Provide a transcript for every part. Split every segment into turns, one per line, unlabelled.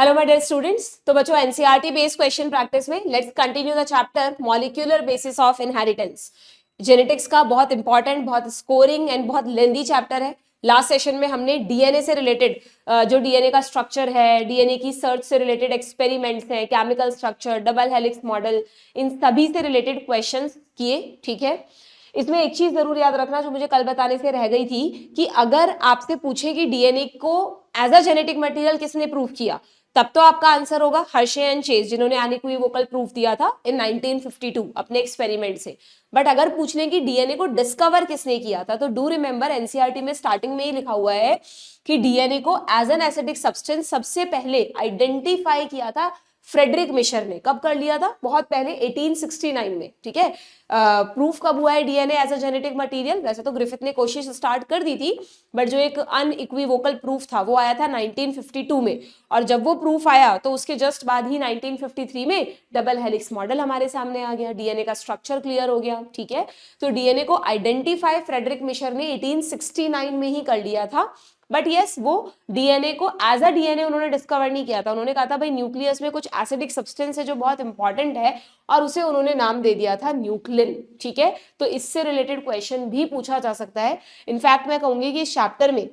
Hello my dear students. तो बच्चों NCERT based question practice में let's continue the chapter molecular basis of inheritance. Genetics का बहुत important, बहुत स्कोरिंग एंड बहुत लेंदी चैप्टर है। लास्ट सेशन में हमने डीएनए से रिलेटेड जो डीएनए का स्ट्रक्चर है, डीएनए की सर्च से रिलेटेड एक्सपेरिमेंट्स हैं, chemical structure, double helix model, इन सभी से रिलेटेड क्वेश्चंस किए। ठीक है, इसमें एक चीज जरूर याद रखना जो मुझे कल बताने से रह गई थी कि अगर आपसे पूछे कि डीएनए को एज अ जेनेटिक मटेरियल किसने प्रूव किया, तब तो आपका आंसर होगा हर्शे एंड चेज, जिन्होंने अनइक्विवोकल प्रूफ दिया था इन 1952 अपने एक्सपेरिमेंट से। बट अगर पूछने की डीएनए को डिस्कवर किसने किया था, तो डू रिमेंबर एनसीईआरटी में स्टार्टिंग में ही लिखा हुआ है कि डीएनए को एज एन एसिडिक सब्सटेंस सबसे पहले आइडेंटिफाई किया था फ्रेडरिक मिशर ने। कब कर लिया था? बहुत पहले 1869 में। ठीक है, प्रूफ कब हुआ है DNA as a genetic material? वैसे तो ग्रिफिथ ने कोशिश स्टार्ट कर दी थी, बट जो एक अनइक्विवोकल प्रूफ था वो आया था 1952 में। और जब वो प्रूफ आया तो उसके जस्ट बाद ही 1953 में डबल हेलिक्स मॉडल हमारे सामने आ गया, डीएनए का स्ट्रक्चर क्लियर हो गया। ठीक है, तो डीएनए को आइडेंटिफाई फ्रेडरिक मिशर ने 1869 में ही कर लिया था। बट यस, वो डीएनए को एज अ डीएनए उन्होंने डिस्कवर नहीं किया था। उन्होंने कहा था भाई न्यूक्लियस में कुछ एसिडिक सब्सटेंस है जो बहुत इंपॉर्टेंट है, और उसे उन्होंने नाम दे दिया था न्यूक्लिन। ठीक है, तो इससे रिलेटेड क्वेश्चन भी पूछा जा सकता है। इनफैक्ट मैं कहूंगी कि इस चैप्टर में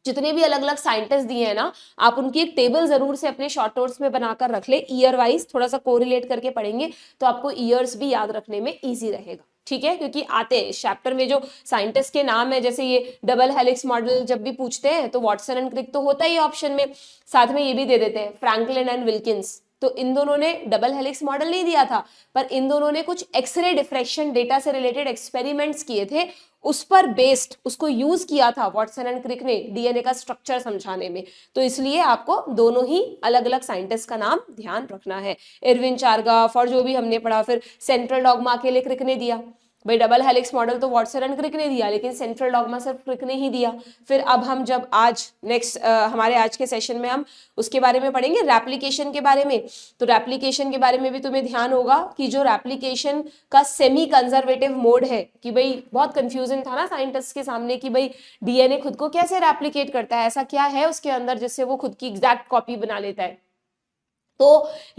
जितने भी अलग अलग साइंटिस्ट दिए हैं ना, आप उनकी एक टेबल जरूर से अपने शॉर्ट नोट्स में बनाकर रख ले, ईयर वाइज थोड़ा सा कोरिलेट करके पढ़ेंगे तो आपको ईयर्स भी याद रखने में इजी रहेगा। ठीक है, क्योंकि आते हैं इस चैप्टर में जो साइंटिस्ट के नाम है, जैसे ये डबल हेलिक्स मॉडल जब भी पूछते हैं तो वाटसन एंड क्रिक तो होता ही ऑप्शन में, साथ में ये भी दे देते हैं फ्रैंकलिन एंड विल्किंस। तो इन दोनों ने डबल हेलिक्स मॉडल नहीं दिया था, पर इन दोनों ने कुछ एक्सरे डिफ्रैक्शन डेटा से रिलेटेड एक्सपेरिमेंट्स किए थे, उस पर बेस्ड उसको यूज किया था वाटसन एंड क्रिक ने डीएनए का स्ट्रक्चर समझाने में। तो इसलिए आपको दोनों ही अलग अलग साइंटिस्ट का नाम ध्यान रखना है। इरविन चारगाफ और जो भी हमने पढ़ा, फिर सेंट्रल डॉग्मा के लिए क्रिक ने दिया। भाई डबल हेलिक्स मॉडल तो वाटसन एंड क्रिक ने दिया, लेकिन सेंट्रल डॉग्मा सिर्फ क्रिक ने ही दिया। फिर अब हम जब आज नेक्स्ट हमारे आज के सेशन में हम उसके बारे में पढ़ेंगे, रेप्लिकेशन के बारे में। तो रेप्लिकेशन के बारे में भी तुम्हें ध्यान होगा कि जो रेप्लिकेशन का सेमी कंजर्वेटिव मोड है, कि भाई बहुत कंफ्यूजन था ना साइंटिस्ट के सामने कि भाई डीएनए खुद को कैसे रेप्लिकेट करता है, ऐसा क्या है उसके अंदर जिससे वो खुद की एग्जैक्ट कॉपी बना लेता है। तो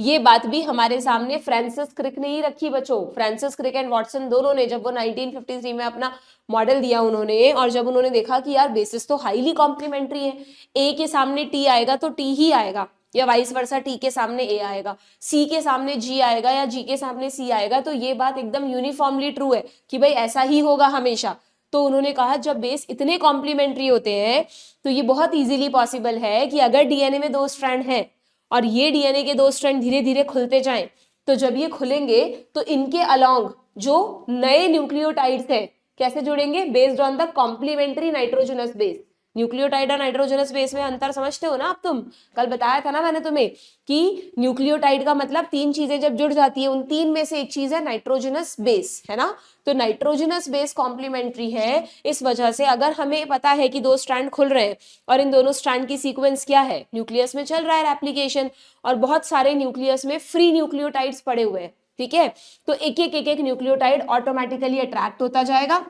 ये बात भी हमारे सामने फ्रांसिस क्रिक ने ही रखी बच्चों। फ्रांसिस क्रिक एंड वाटसन दोनों ने, जब वो 1953 में अपना मॉडल दिया उन्होंने, और जब उन्होंने देखा कि यार बेसिस तो हाईली कॉम्प्लीमेंट्री है, ए के सामने टी आएगा तो टी ही आएगा, या वाइस वर्सा टी के सामने ए आएगा, सी के सामने जी आएगा या जी के सामने सी आएगा, तो ये बात एकदम यूनिफॉर्मली ट्रू है कि भाई ऐसा ही होगा हमेशा। तो उन्होंने कहा जब बेस इतने कॉम्प्लीमेंट्री होते हैं तो ये बहुत इजीली पॉसिबल है कि अगर डीएनए में दो स्ट्रैंड हैं और ये डीएनए के दो स्ट्रैंड धीरे धीरे खुलते जाएं, तो जब ये खुलेंगे तो इनके अलोंग जो नए न्यूक्लियोटाइड्स हैं कैसे जुड़ेंगे? Based on the complementary nitrogenous base. Nucleotide और नाइट्रोजनस बेस में अंतर समझते हो ना आप? तुम कल बताया था ना मैंने तुम्हें कि न्यूक्लियोटाइड का मतलब तीन चीजें जब जुड़ जाती है, उन तीन में से एक चीज है नाइट्रोजनस बेस, है ना? तो नाइट्रोजनस बेस कॉम्प्लीमेंट्री है, इस वजह से अगर हमें पता है कि दो स्ट्रैंड खुल रहे हैं और इन दोनों स्ट्रैंड की सीक्वेंस क्या है, न्यूक्लियस में चल रहा है एप्लीकेशन और बहुत सारे न्यूक्लियस में फ्री न्यूक्लियोटाइड्स पड़े हुए हैं, ठीक है, तो एक एक न्यूक्लियोटाइड ऑटोमेटिकली अट्रैक्ट होता जाएगा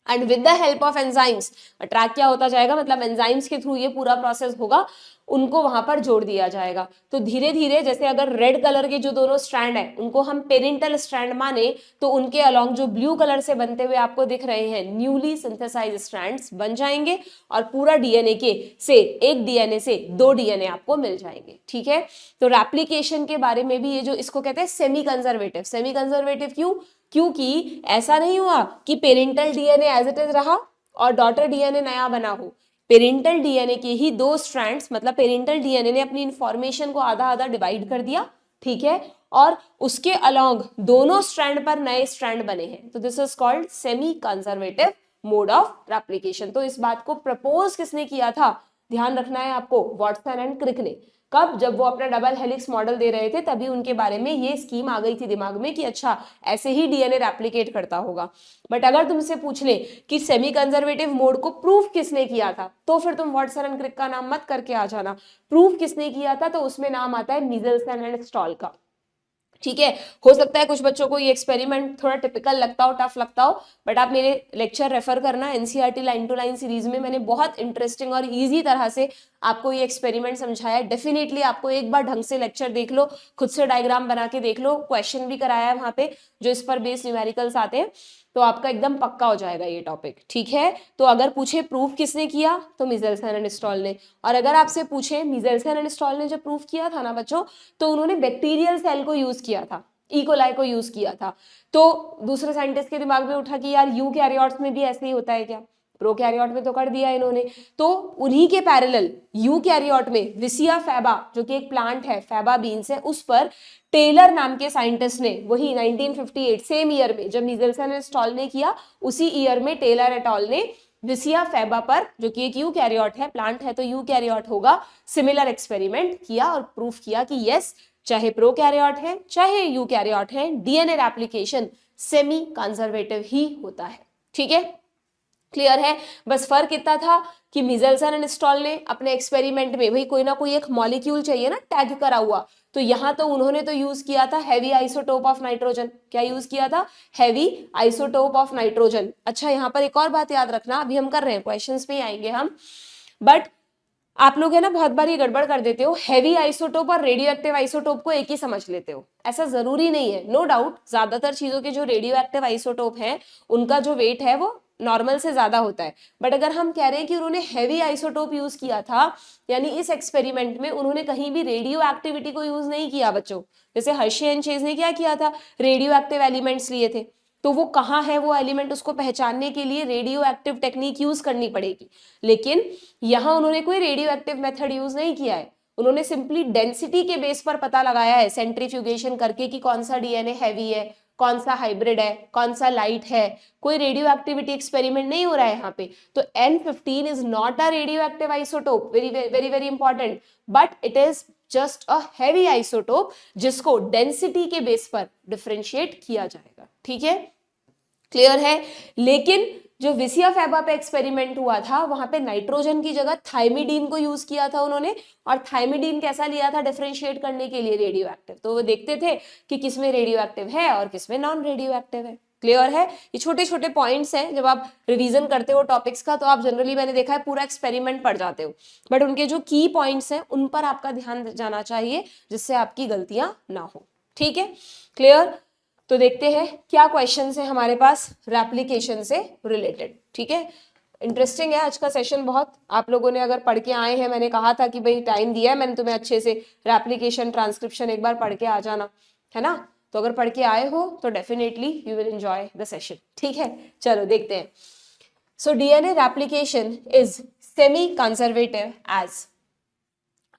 and with the help of enzymes. Attract क्या होता जाएगा? मतलब एंजाइम्स के थ्रू ये पूरा प्रोसेस होगा, उनको वहां पर जोड़ दिया जाएगा। तो धीरे धीरे, जैसे अगर रेड कलर के जो दोनों स्ट्रैंड है उनको हम पेरेंटल स्ट्रैंड माने, तो उनके अलोंग जो ब्लू कलर से बनते हुए आपको दिख रहे हैं न्यूली सिंथेसाइज स्ट्रैंड्स बन जाएंगे और पूरा डीएनए के से एक डीएनए से दो डीएनए आपको मिल जाएंगे। ठीक है, तो रेप्लिकेशन के बारे में भी ये जो इसको कहते हैं सेमी कंजर्वेटिव। सेमी कंजर्वेटिव क्यों? क्योंकि ऐसा नहीं हुआ कि parental DNA as it is रहा और डॉटर डीएनए नया बना हो। पेरेंटल डीएनए के ही दो स्ट्रैंड्स, मतलब पेरेंटल डीएनए ने अपनी इंफॉर्मेशन को आधा आधा डिवाइड कर दिया, ठीक है, और उसके अलोंग दोनों स्ट्रैंड पर नए स्ट्रैंड बने हैं। तो this is called semi conservative mode of replication. तो इस बात को प्रपोज किसने किया था? ध्यान रखना है आपको, वाटसन एंड क्रिक ने। कब? जब वो अपना डबल हेलिक्स मॉडल दे रहे थे, तभी उनके बारे में ये स्कीम आ गई थी दिमाग में कि अच्छा ऐसे ही डीएनए रेप्लिकेट करता होगा। बट अगर तुमसे पूछ ले कि सेमी कंजर्वेटिव मोड को प्रूफ किसने किया था, तो फिर तुम वाटसन एंड क्रिक का नाम मत करके आ जाना। प्रूफ किसने किया था? तो उसमें नाम आता है मीजल्सन एंड स्टॉल का। ठीक है। हो सकता है कुछ बच्चों को ये एक्सपेरिमेंट थोड़ा टिपिकल लगता हो, टफ लगता हो, बट आप मेरे लेक्चर रेफर करना, NCERT line to line series में मैंने बहुत इंटरेस्टिंग और इजी तरह से आपको ये एक्सपेरिमेंट समझाया है। डेफिनेटली आपको एक बार ढंग से लेक्चर देख लो, खुद से डायग्राम बना के देख लो, क्वेश्चन भी कराया है वहां पे जो इस पर बेस्ड न्यूमेरिकल्स आते हैं, तो आपका एकदम पक्का हो जाएगा ये टॉपिक। ठीक है, तो अगर पूछे प्रूफ किसने किया तो मिज़ेल्सन एंड स्टॉल ने, और अगर आपसे पूछे मिज़ेल्सन एंड स्टॉल ने जब प्रूफ किया था ना बच्चों, तो उन्होंने बैक्टीरियल सेल को यूज किया था, इकोलाई को यूज किया था। तो दूसरे साइंटिस्ट के दिमाग में उठा कि यार यूकैरियोट्स में भी ऐसे ही होता है क्या, प्रोकैरियोट में तो कर दिया इन्होंने। तो उन्हीं के पैरेलल यूकैरियोट में विसिया फैबा जो कि एक प्लांट है, फैबा बीन्स है, उस पर टेलर नाम के साइंटिस्ट ने वही 1958 सेम ईयर में जब मिज़ेल्सन एंड स्टॉल ने किया, उसी ईयर में टेलर एट ऑल ने विसिया फैबा पर, जो कि एक यूकैरियोट है, प्लांट है तो यूकैरियोट होगा, सिमिलर एक्सपेरिमेंट किया और प्रूफ किया कि यस, चाहे प्रोकैरियोट है चाहे यूकैरियोट है, डीएनए रेप्लिकेशन सेमी कंजर्वेटिव ही होता है। ठीक है, क्लियर है। बस फर्क इतना था कि मिज़ेल्सन एंड स्टॉल ने अपने एक्सपेरिमेंट में भाई कोई ना कोई एक मॉलिक्यूल चाहिए ना टैग करा हुआ, तो यहां तो उन्होंने तो यूज किया था हैवी आइसोटोप ऑफ नाइट्रोजन। क्या यूज किया था? Heavy isotope of nitrogen. अच्छा, यहां पर एक और बात याद रखना, अभी हम कर रहे हैं क्वेश्चंस पे ही आएंगे हम, बट आप लोग है ना बहुत बार ये गड़बड़ कर देते हो, हैवी आइसोटोप और रेडियो एक्टिव आइसोटोप को एक ही समझ लेते हो। ऐसा जरूरी नहीं है, नो डाउट ज्यादातर चीजों के जो रेडियो एक्टिव आइसोटोप हैं उनका जो वेट है वो नॉर्मल से ज्यादा होता है, बट अगर हम कह रहे हैं कि उन्होंने हैवी आइसोटोप यूज किया था, यानी इस एक्सपेरिमेंट में उन्होंने कहीं भी रेडियो एक्टिविटी को यूज नहीं किया बच्चों। जैसे हर्शी एंड चेज ने क्या किया था, रेडियो एक्टिव एलिमेंट्स लिए थे, तो वो कहाँ है वो एलिमेंट, उसको पहचानने के लिए रेडियो एक्टिव टेक्निक यूज करनी पड़ेगी। लेकिन यहां उन्होंने कोई रेडियो एक्टिव मेथड यूज नहीं किया है, उन्होंने सिंपली डेंसिटी के बेस पर पता लगाया है सेंट्रीफ्यूगेशन करके कि कौन सा डीएनए हैवी है, कौन सा हाइब्रिड है, कौन सा लाइट है। कोई रेडियो एक्टिविटी एक्सपेरिमेंट नहीं हो रहा है यहाँ पे। तो N15 is not a radioactive isotope, very very very important, but it is just a heavy isotope जिसको डेंसिटी के बेस पर डिफरेंशिएट किया जाएगा। ठीक है, क्लियर है। लेकिन जो विसिया फैबा पे एक्सपेरिमेंट हुआ था वहां पे नाइट्रोजन की जगह थाइमिडीन को यूज किया था उन्होंने, और थाइमिडीन कैसा लिया था डिफरेंशिएट करने के लिए, रेडियो एक्टिव। तो वो देखते थे कि किसमें रेडियो एक्टिव है और किसमें नॉन रेडियो एक्टिव है। क्लियर है। ये छोटे छोटे पॉइंट्स हैं, जब आप रिवीजन करते हो टॉपिक्स का तो आप जनरली मैंने देखा है पूरा एक्सपेरिमेंट पढ़ जाते हो, बट उनके जो की पॉइंट्स हैं उन पर आपका ध्यान जाना चाहिए जिससे आपकी गलतियां ना हो। ठीक है, क्लियर। तो देखते हैं क्या क्वेश्चंस है हमारे पास रेप्लिकेशन से रिलेटेड। ठीक है, इंटरेस्टिंग है आज का सेशन बहुत। आप लोगों ने अगर पढ़ के आए हैं, मैंने कहा था कि भाई टाइम दिया है मैंने तुम्हें अच्छे से, रेप्लिकेशन ट्रांसक्रिप्शन एक बार पढ़ के आ जाना, है ना। तो अगर पढ़ के आए हो तो definitely you will enjoy the session. ठीक है, चलो देखते हैं। So DNA replication is semi conservative as,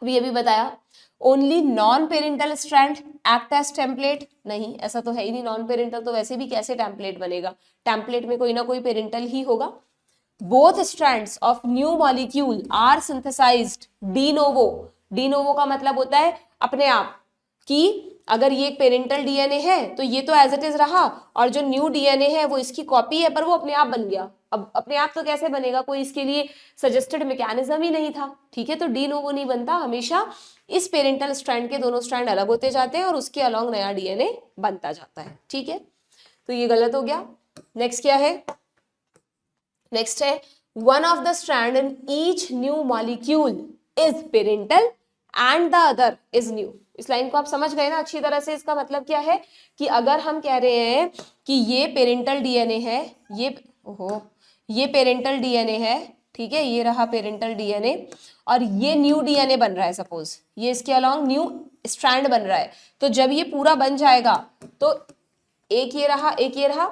अभी बताया, only non parental strand act as template, नहीं ऐसा तो है ही नहीं, नॉन पेरेंटल तो वैसे भी कैसे टेम्पलेट बनेगा, टेम्पलेट में कोई ना कोई पेरेंटल ही होगा। Both strands of new molecule are synthesized de novo, de novo का मतलब होता है अपने आप, कि अगर ये एक पेरेंटल डीएनए है तो ये तो एज इट इज रहा, और जो न्यू डीएनए है वो इसकी कॉपी है, पर वो अपने आप बन गया। अब अपने आप तो कैसे बनेगा, कोई इसके लिए सजेस्टेड मैकेनिज्म ही नहीं था। ठीक है, तो डी नोवो नहीं बनता, हमेशा इस पेरेंटल स्ट्रैंड के दोनों स्ट्रैंड अलग होते जाते हैं और उसके अलॉन्ग नया डीएनए बनता जाता है। ठीक है, तो ये गलत हो गया। नेक्स्ट क्या है, नेक्स्ट है one of the strand in each new molecule is parental and the other is new. इस लाइन को आप समझ गए ना अच्छी तरह से। इसका मतलब क्या है कि अगर हम कह रहे हैं कि ये पेरेंटल डीएनए है, ये पेरेंटल डीएनए है, ठीक है, ये रहा पेरेंटल डीएनए, और ये न्यू डीएनए बन रहा है, सपोज ये इसके अलॉन्ग न्यू स्ट्रैंड बन रहा है, तो जब ये पूरा बन जाएगा तो एक ये रहा, एक ये रहा,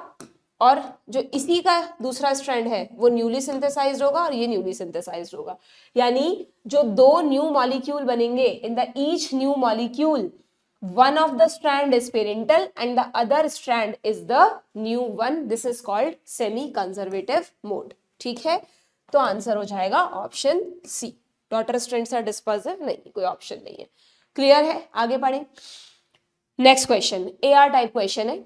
और जो इसी का दूसरा स्ट्रैंड है वो न्यूली सिंथेसाइज्ड होगा और ये न्यूली सिंथेसाइज्ड होगा। यानी जो दो न्यू मॉलिक्यूल बनेंगे, in the each new molecule one of the strand is parental and the other strand is the new one. This is called semi conservative mode. ठीक है, तो आंसर हो जाएगा option C, daughter strands are dispersive, नहीं कोई option नहीं है। Clear है, आगे बढ़े। Next question AR type question है,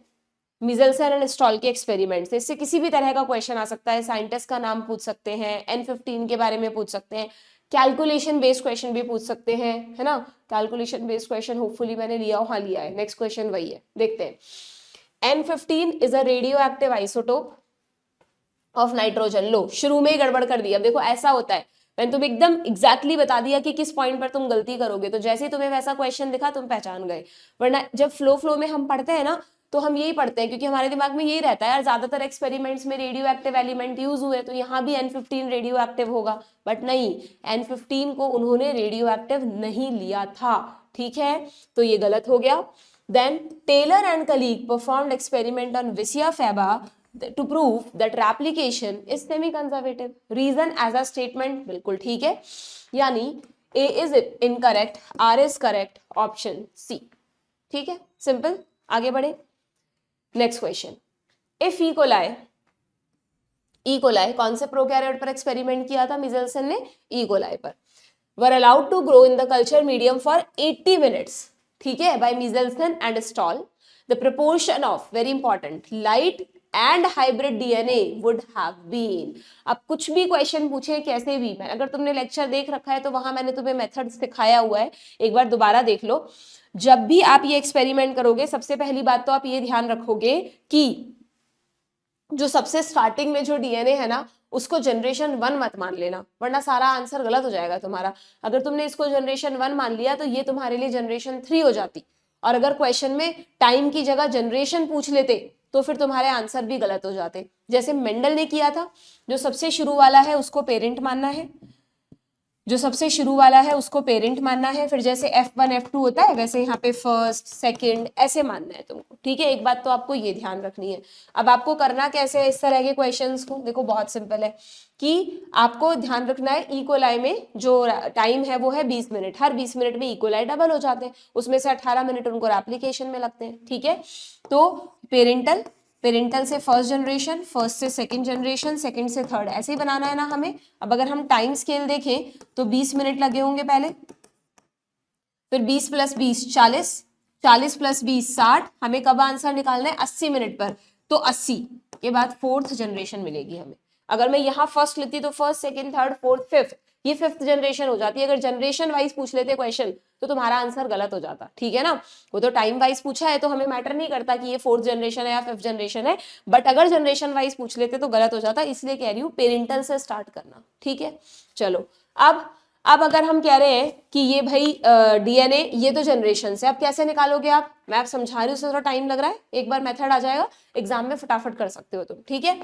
मिज़ेल्सन एंड स्टॉल के एक्सपेरिमेंट से, इससे किसी भी तरह का क्वेश्चन आ सकता है, साइंटिस्ट का नाम पूछ सकते हैं, N15 के बारे में पूछ सकते हैं, कैलकुलेशन बेस्ड क्वेश्चन भी पूछ सकते हैं, है ना, कैलकुलेशन बेस्ड क्वेश्चन होपफुली मैंने लिया, हाँ लिया है। नेक्स्ट क्वेश्चन वही है, देखते हैं। N15 is a radioactive isotope of nitrogen. लो शुरू में ही गड़बड़ कर दिया। देखो ऐसा होता है, मैंने तुम्हें एकदम एग्जैक्टली बता दिया कि किस पॉइंट पर तुम गलती करोगे, तो जैसे ही तुम्हें वैसा क्वेश्चन दिखा तुम पहचान गए। वरना जब फ्लो में हम पढ़ते हैं ना, तो हम यही पढ़ते हैं क्योंकि हमारे दिमाग में यही रहता है यार, ज्यादातर एक्सपेरिमेंट्स में रेडियो एक्टिव एलिमेंट यूज हुए, तो यहाँ भी N15 रेडियो एक्टिव होगा। बट नहीं, N15 को उन्होंने रेडियो एक्टिव नहीं लिया था, ठीक है, तो ये गलत हो गया। Then Taylor and colleague performed experiment on vicia faba to prove that replication is semi conservative. reason as a statement बिल्कुल ठीक है, यानी A is incorrect, R is correct, option C, ठीक है, सिंपल। आगे बढ़े, next question. If E coli कौन से प्रोकैरियोट पर एक्सपेरिमेंट किया था मिजेल्सन ने? ई कोलाई पर। Were allowed to grow in the culture medium for 80 minutes, ठीक है, by Meselson and Stahl. The proportion of, very important, light and hybrid DNA would have been. अब कुछ भी क्वेश्चन पूछे कैसे भी, मैं अगर तुमने लेक्चर देख रखा है तो वहां मैंने तुम्हें मेथड सिखाया हुआ है, एक बार दोबारा देख लो। जब भी आप ये एक्सपेरिमेंट करोगे, सबसे पहली बात तो आप ये ध्यान रखोगे कि जो सबसे स्टार्टिंग में जो डीएनए है ना, उसको जनरेशन 1 मत मान लेना, वरना सारा आंसर गलत हो जाएगा तुम्हारा। अगर तुमने इसको जनरेशन 1 मान लिया तो ये तुम्हारे लिए जनरेशन 3 हो जाती, और अगर क्वेश्चन में टाइम की जगह जनरेशन पूछ लेते तो फिर तुम्हारे आंसर भी गलत हो जाते, जैसे मेंडल ने किया था। जो सबसे शुरू वाला है उसको पेरेंट मानना है, जो सबसे शुरू वाला है उसको पेरेंट मानना है। फिर जैसे F1 F2 होता है, वैसे यहाँ पे फर्स्ट सेकंड ऐसे मानना है तुमको, ठीक है। एक बात तो आपको ये ध्यान रखनी है। अब आपको करना कैसे है इस तरह के क्वेश्चंस को, देखो बहुत सिंपल है कि आपको ध्यान रखना है ई कोलाई में जो टाइम है वो है 20 मिनट, हर 20 मिनट में ई कोलाई डबल हो जाते हैं, उसमें से 18 मिनट उनको रेप्लिकेशन में लगते हैं, ठीक है। तो पेरेंटल से फर्स्ट जनरेशन, फर्स्ट से सेकंड जनरेशन, सेकंड से थर्ड, ऐसे ही बनाना है ना हमें। अब अगर हम टाइम स्केल देखें तो 20 मिनट लगे होंगे पहले, फिर 20 + 20 40, 40 + 20 60, हमें कब आंसर निकालना है? 80 मिनट पर, तो 80 के बाद फोर्थ जनरेशन मिलेगी हमें। अगर मैं यहाँ फर्स्ट लेती तो first, second, third, fourth, fifth, ये फिफ्थ जनरेशन हो जाती है। अगर जनरेशन वाइज पूछ लेते क्वेश्चन तो तुम्हारा आंसर गलत हो जाता, ठीक है ना। वो तो टाइम वाइज पूछा है तो हमें मैटर नहीं करता कि ये फोर्थ जनरेशन है या फिफ्थ जनरेशन है, बट अगर जनरेशन वाइज पूछ लेते तो गलत हो जाता, इसलिए कह रही हूँ पेरेंटल से स्टार्ट करना, ठीक है। चलो अब अगर हम कह रहे हैं कि ये भाई डीएनए, ये तो जनरेशन से, अब कैसे निकालोगे आप? मैं आप समझा रही हूँ, उससे थोड़ा टाइम लग रहा है, एक बार मेथड आ जाएगा एग्जाम में फटाफट कर सकते हो तुम, ठीक है।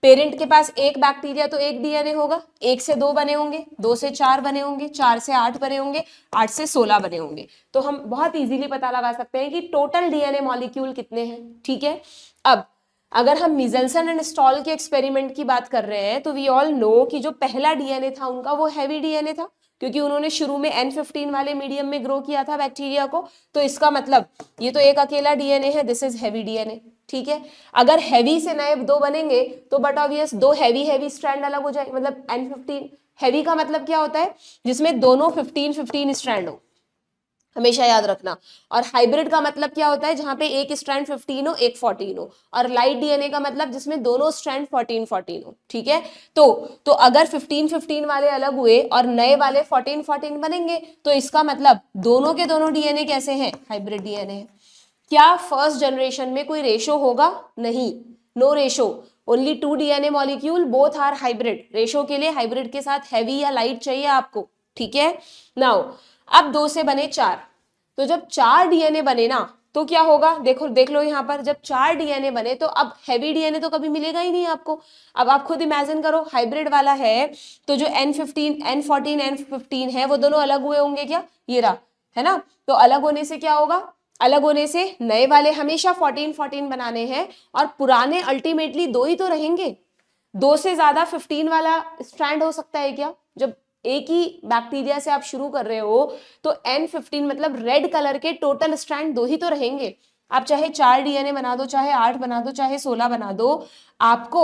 पेरेंट के पास एक बैक्टीरिया तो एक डीएनए होगा, 1 से 2 बने होंगे, 2 से 4 बने होंगे, 4 से 8 बने होंगे, 8 से 16 बने होंगे। तो हम बहुत इजीली पता लगा सकते हैं कि टोटल डीएनए मॉलिक्यूल कितने हैं, ठीक है। अब अगर हम मिजेल्सन एंड स्टॉल के एक्सपेरिमेंट की बात कर रहे हैं तो वी ऑल नो कि जो पहला डीएनए था उनका वो हैवी डीएनए था, क्योंकि उन्होंने शुरू में N15 वाले मीडियम में ग्रो किया था बैक्टीरिया को। तो इसका मतलब ये तो एक अकेला डीएनए है, दिस इज हैवी डीएनए, ठीक है। अगर हैवी से नए 2 बनेंगे तो बट ऑब्वियस 2 हैवी स्ट्रैंड अलग हो जाएंगे। मतलब N15 हैवी का मतलब क्या होता है? जिसमें दोनों 15 स्ट्रैंड हो, हमेशा याद रखना। और हाइब्रिड का मतलब क्या होता है? जहां पे एक स्ट्रैंड 15 हो, एक 14 हो। और लाइट डीएनए का मतलब जिसमें दोनों स्ट्रैंड 14 हो, ठीक है। तो अगर 15 वाले अलग हुए और नए वाले 14 बनेंगे तो इसका मतलब दोनों के दोनों डीएनए कैसे हैं? हाइब्रिड डीएनए है। क्या फर्स्ट जनरेशन में कोई रेशो होगा? नहीं, no ratio, only 2 DNA molecule, both are hybrid. Ratio के लिए हाइब्रिड के साथ हैवी या लाइट चाहिए आपको, ठीक है। नाउ अब 2 से बने 4, तो जब 4 डीएनए बने ना तो क्या होगा? देख लो यहाँ पर, जब 4 डीएनए बने तो अब हैवी डीएनए तो कभी मिलेगा ही नहीं आपको। अब आप खुद इमेजिन करो, हाइब्रिड वाला है तो जो N14 N15 है वो दोनों अलग हुए होंगे क्या? ये रहा, है ना। तो अलग होने से क्या होगा? अलग होने से नए वाले हमेशा 14 बनाने हैं और पुराने अल्टीमेटली 2 ही तो रहेंगे। 2 से ज्यादा 15 वाला स्ट्रैंड हो सकता है क्या? जब एक ही बैक्टीरिया से आप शुरू कर रहे हो तो N15 मतलब रेड कलर के टोटल स्ट्रैंड 2 ही तो रहेंगे। आप चाहे 4 डीएनए बना दो, चाहे 8 बना दो, चाहे 16 बना दो, आपको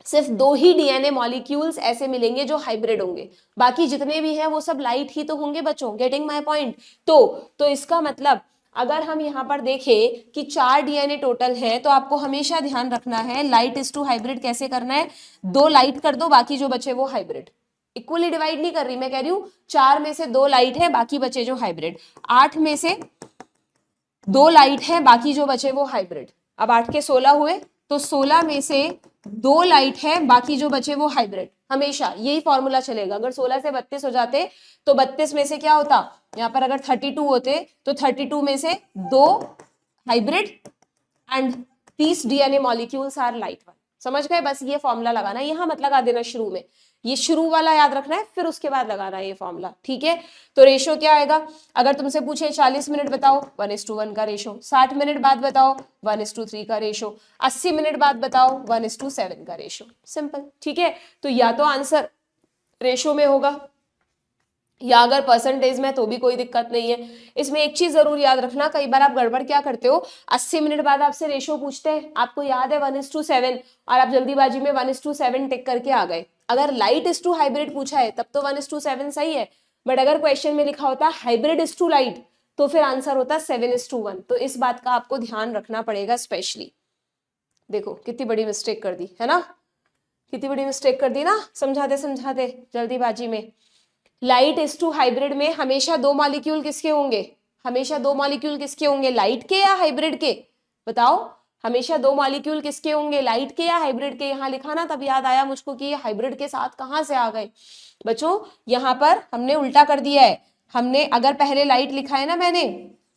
सिर्फ 2 ही डीएनए मॉलिक्यूल्स ऐसे मिलेंगे जो हाइब्रिड होंगे। बाकी जितने भी हैं वो सब लाइट ही तो होंगे बच्चों, गेटिंग माय पॉइंट। तो इसका मतलब अगर हम यहाँ पर देखें कि 4 डीएनए टोटल है तो आपको हमेशा ध्यान रखना है लाइट इज टू हाइब्रिड कैसे करना है। 2 लाइट कर दो, बाकी जो बचे वो हाइब्रिड, इक्वली डिवाइड नहीं कर रही, मैं कह रही हूँ 4 में से 2 लाइट है, बाकी बचे जो हाइब्रिड। 8 में से 2 लाइट है, बाकी जो बचे वो हाइब्रिड। अब 8 के 16 हुए, तो 16 में से 2 लाइट है, बाकी जो बचे वो हाइब्रिड। हमेशा यही फॉर्मूला चलेगा। अगर 16 से 32 हो जाते तो 32 में से क्या होता, यहाँ पर अगर 32 होते तो 32 में से 2 hybrid and 30 DNA molecules are light one. समझ गए? बस ये फॉर्मूला लगाना, यहां मत लगा देना शुरू में, ये शुरू वाला याद रखना है, फिर उसके बाद लगाना है ये फॉर्मूला, ठीक है। तो रेशो क्या आएगा, अगर तुमसे पूछे 40 मिनट बताओ 1:1 का रेशो, 60 मिनट बाद बताओ 1:3 का रेशो, 80 मिनट बाद बताओ 1:7 का रेशो। सिंपल, ठीक है। तो या तो आंसर रेशो में होगा या अगर परसेंटेज में तो भी कोई दिक्कत नहीं है। इसमें एक चीज जरूर याद रखना, कई बार आप गड़बड़ क्या करते हो, 80 मिनट बाद आपसे रेशो पूछते हैं, आपको याद है 1:7 और आप जल्दीबाजी में 1:7 टिक करके आ गए। अगर लाइट इज टू हाइब्रिड पूछा है तब तो 1:7 सही है, बट अगर क्वेश्चन में लिखा होता हाइब्रिड इज टू लाइट तो फिर आंसर होता 7:1। तो इस बात का आपको ध्यान रखना पड़ेगा स्पेशली। देखो कितनी बड़ी मिस्टेक कर दी है ना, कितनी बड़ी मिस्टेक कर दी ना, समझाते समझाते जल्दीबाजी में। लाइट इज टू हाइब्रिड में हमेशा 2 मॉलिक्यूल किसके होंगे, हमेशा 2 मॉलिक्यूल किसके होंगे, लाइट के या हाइब्रिड के, बताओ। हमेशा 2 मॉलिक्यूल किसके होंगे, लाइट के या हाइब्रिड के। यहाँ लिखा ना, तब याद आया मुझको कि ये हाइब्रिड के साथ कहां से आ गए बच्चों। यहाँ पर हमने उल्टा कर दिया है, हमने अगर पहले लाइट लिखा है ना मैंने,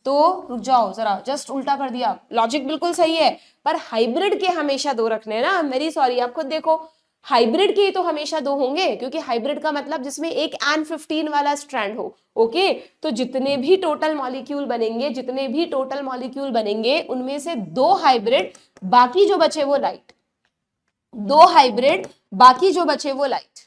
तो रुक जाओ जरा, जस्ट उल्टा कर दिया। लॉजिक बिल्कुल सही है, पर हाइब्रिड के हमेशा 2 रखने हैं ना, वेरी सॉरी। आप खुद देखो, हाइब्रिड के तो हमेशा 2 होंगे, क्योंकि हाइब्रिड का मतलब जिसमें एक N15 वाला स्ट्रैंड हो। ओके, तो जितने भी टोटल मॉलिक्यूल बनेंगे, जितने भी टोटल मॉलिक्यूल बनेंगे उनमें से 2 हाइब्रिड, बाकी जो बचे वो लाइट। 2 हाइब्रिड, बाकी जो बचे वो लाइट।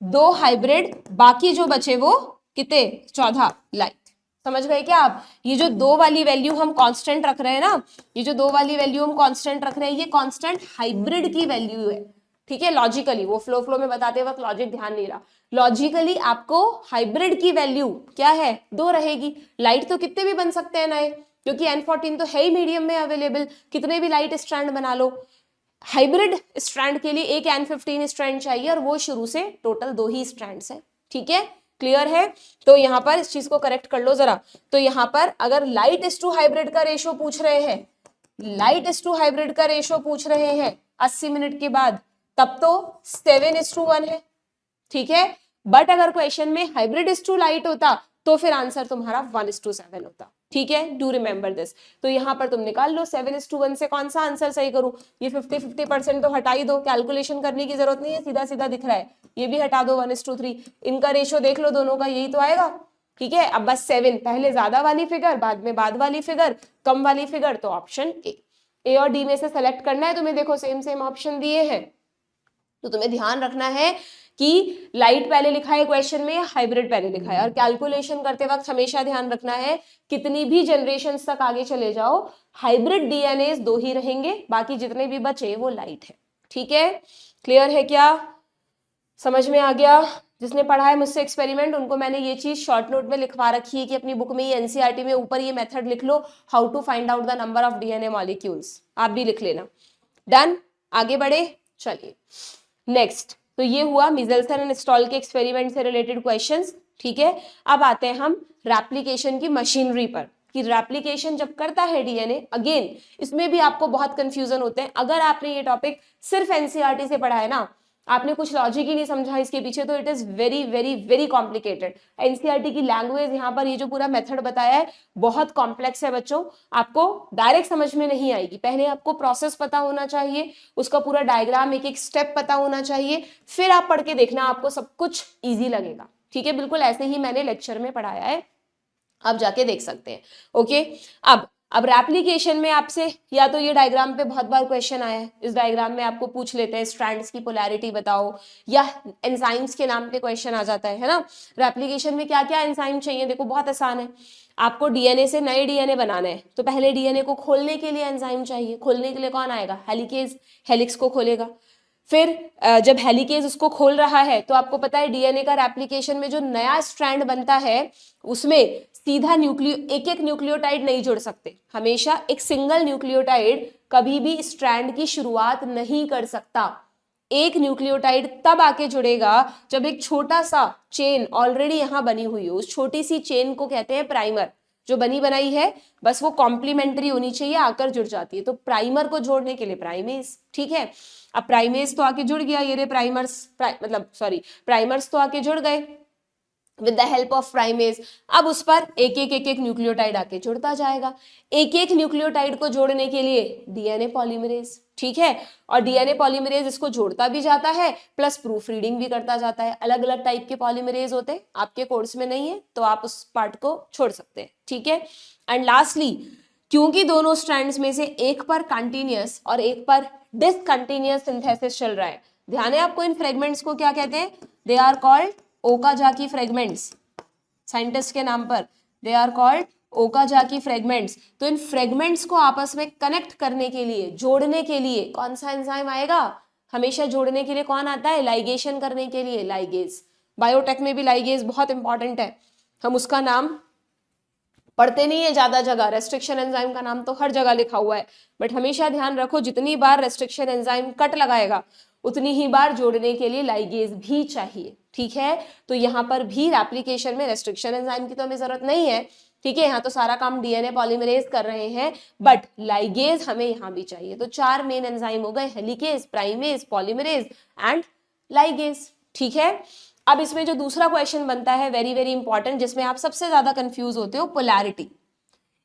2 हाइब्रिड, बाकी जो बचे वो कितने, 14 लाइट। समझ गए क्या आप? ये जो 2 वाली वैल्यू हम कांस्टेंट रख रहे हैं ना, ये जो 2 वाली वैल्यू हम कांस्टेंट रख रहे हैं, ये कांस्टेंट हाइब्रिड की वैल्यू है, ठीक है। लॉजिकली, वो फ्लो में बताते वक्त लॉजिक ध्यान नहीं रहा, लॉजिकली आपको हाइब्रिड की वैल्यू क्या है, 2 रहेगी। लाइट तो कितने भी बन सकते हैं नए, क्योंकि N14 तो है ही मीडियम में अवेलेबल, कितने भी लाइट स्ट्रैंड बना लो। हाइब्रिड स्ट्रैंड के लिए एक N15 स्ट्रैंड चाहिए, और वो शुरू से टोटल 2 ही स्ट्रैंड्स है, ठीक है। क्लियर है? तो यहाँ पर इस चीज को करेक्ट कर लो जरा। तो यहाँ पर अगर लाइट इज टू हाइब्रिड का रेशो पूछ रहे हैं, लाइट इज टू हाइब्रिड का रेशो पूछ रहे हैं 80 मिनट के बाद, तब तो 7:1 है, ठीक है। बट अगर क्वेश्चन में हाइब्रिड इज टू लाइट होता तो फिर आंसर तुम्हारा 1:7 होता, ठीक है। Do remember this. तो यहां पर तुम निकाल लो 7:1 से कौन सा आंसर सही करूं, ये 50-50% तो हटा ही दो, कैलकुलेशन करने की जरूरत नहीं है, सीधा सीधा दिख रहा है, ये भी हटा दो 1:3। इनका रेशो देख लो दोनों का, यही तो आएगा, ठीक है। अब बस 7, पहले ज्यादा वाली फिगर, बाद में बाद वाली फिगर, कम वाली फिगर, तो ऑप्शन ए और डी में से सेलेक्ट करना है तुम्हें। देखो सेम सेम ऑप्शन दिए हैं, तो तुम्हें ध्यान रखना है कि लाइट पहले लिखा है क्वेश्चन में या हाइब्रिड पहले लिखा है। और कैलकुलेशन करते वक्त हमेशा ध्यान रखना है, कितनी भी जनरेशन तक आगे चले जाओ, हाइब्रिड डीएनए 2 ही रहेंगे, बाकी जितने भी बचे वो लाइट है, ठीक है। क्लियर है क्या, समझ में आ गया? जिसने पढ़ा है मुझसे एक्सपेरिमेंट, उनको मैंने ये चीज शॉर्ट नोट में लिखवा रखी है कि अपनी बुक में, एनसीईआरटी में ऊपर ये मेथड लिख लो, how to find out the number of DNA molecules, आप भी लिख लेना। डन, आगे बढ़े, चलिए नेक्स्ट। तो ये हुआ मिजेल्सन एंड स्टॉल के एक्सपेरिमेंट से रिलेटेड क्वेश्चंस, ठीक है। अब आते हैं हम रेप्लिकेशन की मशीनरी पर, कि रेप्लिकेशन जब करता है डीएनए, अगेन इसमें भी आपको बहुत कंफ्यूजन होते हैं। अगर आपने ये टॉपिक सिर्फ एनसीईआरटी से पढ़ा है ना, आपने कुछ लॉजिक ही नहीं समझा इसके पीछे, तो it is very very very complicated. NCERT की लैंग्वेज, यहाँ पर ये जो पूरा मेथड बताया है बहुत कॉम्प्लेक्स है बच्चों, आपको डायरेक्ट समझ में नहीं आएगी। पहले आपको प्रोसेस पता होना चाहिए, उसका पूरा डायग्राम, एक एक स्टेप पता होना चाहिए, फिर आप पढ़ के देखना, आपको सब कुछ ईजी लगेगा, ठीक है। बिल्कुल ऐसे ही मैंने लेक्चर में पढ़ाया है, आप जाके देख सकते हैं, ओके। अब रेप्लिकेशन में आपसे या तो ये डायग्राम पे बहुत बार क्वेश्चन आया है, इस डायग्राम में आपको पूछ लेते हैं स्ट्रैंड्स की पोलैरिटी बताओ, या एंजाइम्स के नाम पे क्वेश्चन आ जाता है ना। रेप्लिकेशन में क्या क्या एंजाइम चाहिए, देखो बहुत आसान है। आपको डीएनए से नए डीएनए बनाना है, तो पहले डीएनए को खोलने के लिए एंजाइम चाहिए। खोलने के लिए कौन आएगा, हेलिकेज, हेलिक्स को खोलेगा। फिर जब हेलिकेज उसको खोल रहा है, तो आपको पता है डीएनए का रेप्लिकेशन में जो नया स्ट्रैंड बनता है, उसमें सीधा एक एक न्यूक्लियोटाइड नहीं जुड़ सकते, हमेशा एक सिंगल न्यूक्लियोटाइड कभी भी स्ट्रैंड की शुरुआत नहीं कर सकता। एक न्यूक्लियोटाइड तब आके जुड़ेगा जब एक छोटा सा चेन ऑलरेडी यहां बनी हुई हो। उस छोटी सी चेन को कहते हैं प्राइमर। जो बनी बनाई है बस वो कॉम्प्लीमेंट्री होनी चाहिए, आकर जुड़ जाती है। तो प्राइमर को जोड़ने के लिए प्राइमेज, ठीक है। अब प्राइमेज तो आके जुड़ गया, ये रे प्राइमर्स तो आके जुड़ गए with the help of primase. अब उस पर एक एक न्यूक्लियोटाइड आके जुड़ता जाएगा। एक एक न्यूक्लियोटाइड को जोड़ने के लिए डीएनए पॉलीमरेज, ठीक है। और डीएनए पॉलीमरेज इसको जोड़ता भी जाता है प्लस प्रूफ रीडिंग भी करता जाता है। अलग अलग टाइप के पॉलीमरेज होते हैं, आपके कोर्स में नहीं है तो आप उस पार्ट को छोड़ सकते हैं, ठीक है। एंड लास्टली, क्योंकि दोनों स्ट्रैंड्स में से एक पर कंटिन्यूअस और एक पर डिसकंटिन्यूअस सिंथेसिस चल रहा है, ध्यान है आपको, इन फ्रेगमेंट्स को क्या कहते हैं? They are called Okazaki fragments. Scientist के नाम पर they are called Okazaki fragments. तो इन फ्रेगमेंट्स को आपस में कनेक्ट करने के लिए, जोड़ने के लिए कौन सा एंजाइम आएगा? हमेशा जोड़ने के लिए कौन आता है? लाइगेशन करने के लिए लाइगेज। बायोटेक में भी लाइगेज बहुत इंपॉर्टेंट है, हम उसका नाम पढ़ते नहीं है ज्यादा जगह। रेस्ट्रिक्शन एंजाइम का नाम तो हर जगह लिखा हुआ है, बट हमेशा ध्यान रखो जितनी बार रेस्ट्रिक्शन एंजाइम कट लगाएगा उतनी ही बार जोड़ने के लिए लाइगेज भी चाहिए, ठीक है। तो यहाँ पर भी एप्लीकेशन में रेस्ट्रिक्शन एंजाइम की तो हमें जरूरत नहीं है, ठीक है। यहाँ तो सारा काम डीएनए पॉलीमरेज कर रहे हैं, बट लाइगेज हमें यहाँ भी चाहिए। तो 4 मेन एंजाइम हो गए, helicase, primase, polymerase and ligase, ठीक है। अब इसमें जो दूसरा क्वेश्चन बनता है वेरी वेरी इंपॉर्टेंट, जिसमें आप सबसे ज्यादा कंफ्यूज होते हो, पोलैरिटी।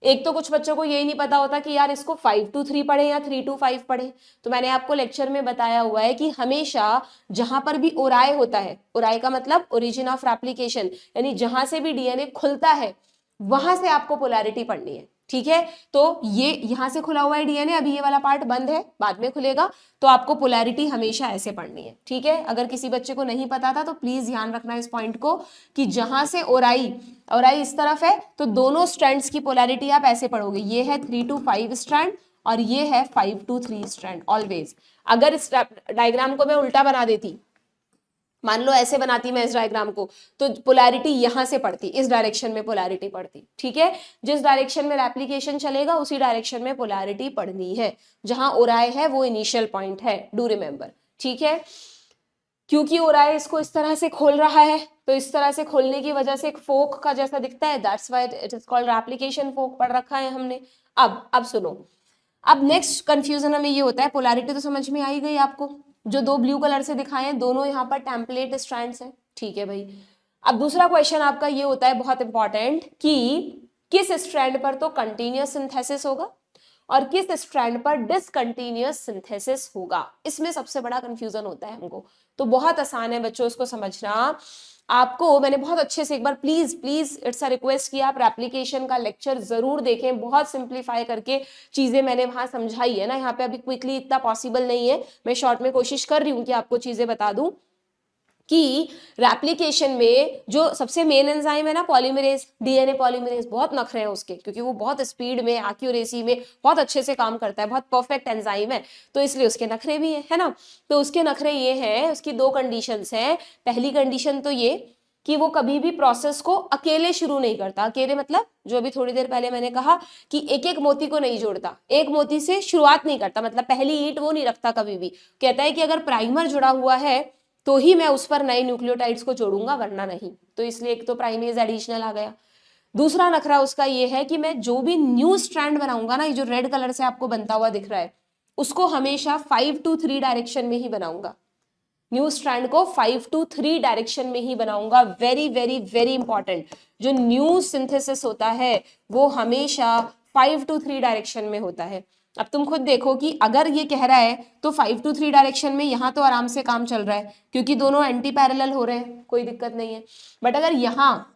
एक तो कुछ बच्चों को यही नहीं पता होता कि यार इसको 5 to 3 पढ़े या 3 to 5 पढ़े। तो मैंने आपको लेक्चर में बताया हुआ है कि हमेशा जहां पर भी ओराय होता है, ओराय का मतलब ओरिजिन ऑफ रेप्लिकेशन, यानी जहां से भी डीएनए खुलता है वहां से आपको पोलैरिटी पढ़नी है, ठीक है। तो ये यहां से खुला हुआ है डीएनए, अभी ये वाला पार्ट बंद है, बाद में खुलेगा, तो आपको पोलैरिटी हमेशा ऐसे पढ़नी है, ठीक है। अगर किसी बच्चे को नहीं पता था तो प्लीज ध्यान रखना इस पॉइंट को कि जहां से ओराई इस तरफ है तो दोनों स्ट्रैंड्स की पोलैरिटी आप ऐसे पढ़ोगे, ये है 3 to 5 स्ट्रैंड और ये है 5 to 3 स्ट्रैंड ऑलवेज। अगर इस डायग्राम को मैं उल्टा बना देती, मान लो ऐसे बनाती मैं इस डायग्राम को, तो पोलैरिटी यहां से पड़ती, इस डायरेक्शन में पोलैरिटी पड़ती, ठीक है। जिस डायरेक्शन में रेप्लिकेशन चलेगा उसी डायरेक्शन में पोलैरिटी पड़नी है। जहां ओराय है वो इनिशियल पॉइंट है, डू रिमेंबर, ठीक है। क्योंकि ओराय इसको इस तरह से खोल रहा है, तो इस तरह से खोलने की वजह से एक फोक का जैसा दिखता है, that's why it is called replication fork, पढ़ रखा है हमने। अब सुनो, अब नेक्स्ट कंफ्यूजन हमें ये होता है, पोलैरिटी तो समझ में आई गई आपको, जो 2 ब्लू कलर से दिखाए हैं दोनों यहाँ पर टेम्पलेट स्ट्रैंड्स हैं, ठीक है भाई। अब दूसरा क्वेश्चन आपका ये होता है बहुत इंपॉर्टेंट कि किस स्ट्रैंड पर तो कंटिन्यूअस सिंथेसिस होगा और किस स्ट्रैंड पर डिसकंटिन्यूअस सिंथेसिस होगा। इसमें सबसे बड़ा कंफ्यूजन होता है हमको। तो बहुत आसान है बच्चों इसको समझना। आपको मैंने बहुत अच्छे से एक बार प्लीज इट्स अ रिक्वेस्ट कि आप एप्लीकेशन का लेक्चर जरूर देखें, बहुत सिंप्लीफाई करके चीजें मैंने वहां समझाई है ना। यहाँ पे अभी क्विकली इतना पॉसिबल नहीं है, मैं शॉर्ट में कोशिश कर रही हूँ कि आपको चीजें बता दूं कि रेप्लिकेशन में जो सबसे मेन एंजाइम है ना पॉलीमरेज, डीएनए पॉलीमरेज, बहुत नखरे हैं उसके, क्योंकि वो बहुत स्पीड में, एक्यूरेसी में बहुत अच्छे से काम करता है, बहुत परफेक्ट एंजाइम है, तो इसलिए उसके नखरे भी है ना। तो उसके नखरे ये हैं, उसकी 2 कंडीशंस हैं। पहली कंडीशन तो ये कि वो कभी भी प्रोसेस को अकेले शुरू नहीं करता। अकेले मतलब जो अभी थोड़ी देर पहले मैंने कहा कि एक एक मोती को नहीं जोड़ता, एक मोती से शुरुआत नहीं करता, मतलब पहली ईंट वो नहीं रखता कभी भी। कहता है कि अगर प्राइमर जुड़ा हुआ है तो ही मैं उस पर नए न्यूक्लियोटाइड्स को जोड़ूंगा, वरना नहीं। तो इसलिए एक तो प्राइमेज एडिशनल आ गया। दूसरा नखरा उसका ये है कि मैं जो भी न्यू स्ट्रैंड बनाऊंगा ना, ये जो रेड कलर से आपको बनता हुआ दिख रहा है, उसको हमेशा 5 to 3 डायरेक्शन में ही बनाऊंगा। न्यू स्ट्रैंड को 5 to 3 डायरेक्शन में ही बनाऊंगा। वेरी वेरी वेरी इंपॉर्टेंट, जो न्यू सिंथेसिस होता है वो हमेशा 5 to 3 डायरेक्शन में होता है। अब तुम खुद देखो कि अगर ये कह रहा है तो 5 to 3 डायरेक्शन में यहाँ तो आराम से काम चल रहा है, क्योंकि दोनों एंटी पैरेलल हो रहे हैं, कोई दिक्कत नहीं है। बट अगर यहाँ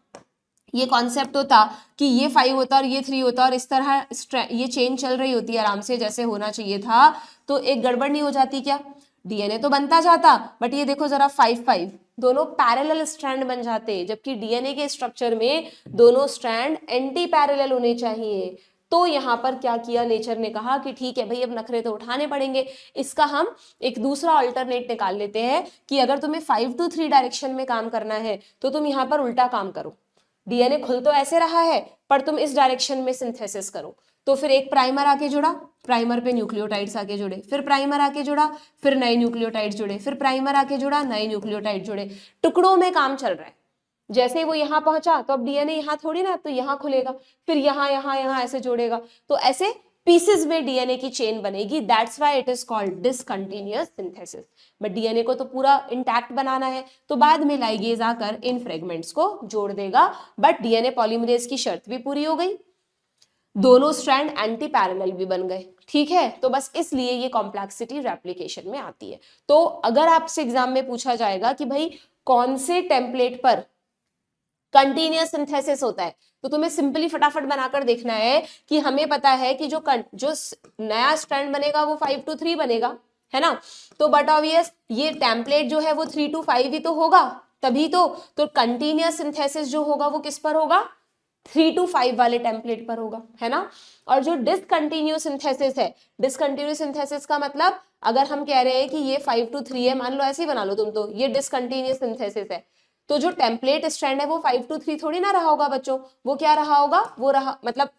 ये कॉन्सेप्ट होता कि ये 5 होता और ये 3 होता और इस तरह ये चेन चल रही होती है आराम से जैसे होना चाहिए था, तो एक गड़बड़ नहीं हो जाती क्या? डीएनए तो बनता जाता, बट ये देखो जरा 5-5 दोनों पैरेलल स्ट्रैंड बन जाते, जबकि डीएनए के स्ट्रक्चर में दोनों स्ट्रैंड एंटी पैरेलल होने चाहिए। तो यहाँ पर क्या किया नेचर ने, कहा कि ठीक है भाई अब नखरे तो उठाने पड़ेंगे, इसका हम एक दूसरा अल्टरनेट निकाल लेते हैं कि अगर तुम्हें 5 to 3 डायरेक्शन में काम करना है तो तुम यहाँ पर उल्टा काम करो। डीएनए खुल तो ऐसे रहा है पर तुम इस डायरेक्शन में सिंथेसिस करो, तो फिर एक प्राइमर आके जुड़ा, प्राइमर पे न्यूक्लियोटाइड्स आके जुड़े, फिर प्राइमर आके जुड़ा, फिर नए न्यूक्लियोटाइड्स जुड़े, फिर प्राइमर आके जुड़ा, नए न्यूक्लियोटाइड जुड़े, टुकड़ों में काम चल रहा है। जैसे ही वो यहाँ पहुंचा तो अब डीएनए यहाँ थोड़ी ना, तो यहाँ खुलेगा, फिर यहाँ यहाँ यहाँ ऐसे जोड़ेगा, तो ऐसे पीसेस में डीएनए की चेन बनेगी। That's why it is called discontinuous synthesis. But DNA को तो पूरा इंटैक्ट बनाना है, तो बाद में लाइगेज आकर इन फ्रेगमेंट्स को जोड़ देगा। बट डीएनए पॉलीमरेज की शर्त भी पूरी हो गई, दोनों स्ट्रैंड एंटी पैरेलल भी बन गए, ठीक है। तो बस इसलिए ये कॉम्प्लेक्सिटी रेप्लिकेशन में आती है। तो अगर आपसे एग्जाम में पूछा जाएगा कि भाई कौन से टेम्पलेट पर कंटिन्यूअस सिंथेसिस होता है, तो तुम्हें सिंपली फटाफट बनाकर देखना है कि हमें पता है कि जो नया स्ट्रैंड बनेगा वो 5 to 3 बनेगा, है ना। तो बट ऑब्वियस ये टेम्पलेट जो है वो 3 to 5 ही तो होगा, तभी तो कंटिन्यूअस सिंथेसिस जो होगा वो किस पर होगा, 3 to 5 वाले टेम्पलेट पर होगा, है ना। और जो डिसकंटिन्यूअस सिंथेसिस है, डिसकंटिन्यूअस सिंथेसिस का मतलब अगर हम कह रहे हैं कि ये 5 to 3 है, मान लो ऐसे ही बना लो तुम, तो ये डिसकंटिन्यूअस सिंथेसिस है, तो जो टेम्पलेट स्ट्रैंड है वो 5 to 3 थोड़ी ना रहा होगा बच्चों, वो क्या रहा होगा, वो रहा, मतलब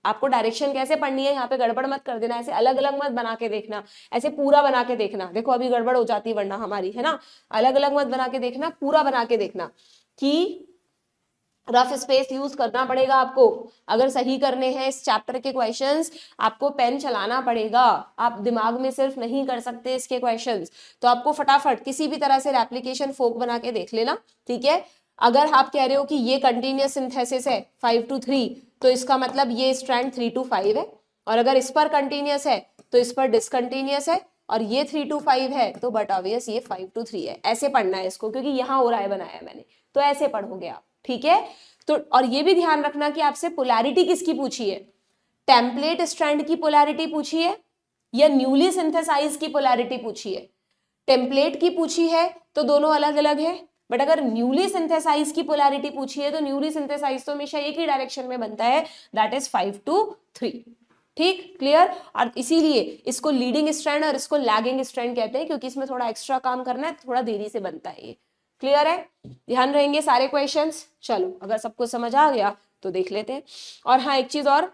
आपको डायरेक्शन कैसे पढ़नी है, यहाँ पे गड़बड़ मत कर देना, ऐसे अलग अलग मत बना के देखना, ऐसे पूरा बना के देखना। देखो अभी गड़बड़ हो जाती है वरना हमारी, है ना। अलग अलग मत बना के देखना, पूरा बना के देखना कि रफ स्पेस यूज करना पड़ेगा आपको। अगर सही करने हैं इस चैप्टर के क्वेश्चंस, आपको पेन चलाना पड़ेगा, आप दिमाग में सिर्फ नहीं कर सकते इसके क्वेश्चंस। तो आपको फटाफट किसी भी तरह से रेप्लिकेशन फोक बना के देख लेना, ठीक है। अगर आप कह रहे हो कि ये कंटिन्यूअस सिंथेसिस है 5 to 3, तो इसका मतलब ये स्ट्रैंड 3 to 5 है, और अगर इस पर कंटिन्यूअस है तो इस पर डिसकंटिन्यूअस है, और ये 3 to 5 है तो बट ऑब्वियस ये 5 to 3 है। ऐसे पढ़ना है इसको, क्योंकि यहाँ हो रहा है बनाया मैंने, तो ऐसे पढ़ोगे आप, ठीक है। तो और ये भी ध्यान रखना कि आपसे पोलैरिटी किसकी पूछी है, टेम्पलेट स्ट्रैंड की पोलैरिटी पूछी है या न्यूली सिंथेसाइज की पोलैरिटी पूछी है। टेम्पलेट की पूछी है तो दोनों अलग अलग है, बट अगर न्यूली सिंथेसाइज की पोलैरिटी पूछी है तो न्यूली सिंथेसाइज तो हमेशा एक ही डायरेक्शन में बनता है, दैट इज 5 to 3, ठीक, क्लियर। और इसीलिए इसको लीडिंग स्ट्रैंड और इसको लैगिंग स्ट्रैंड कहते हैं, क्योंकि इसमें थोड़ा एक्स्ट्रा काम करना है, थोड़ा देरी से बनता है ये, क्लियर है। ध्यान रहेंगे सारे क्वेश्चंस। चलो अगर सबको समझ आ गया तो देख लेते हैं। और हाँ एक चीज और,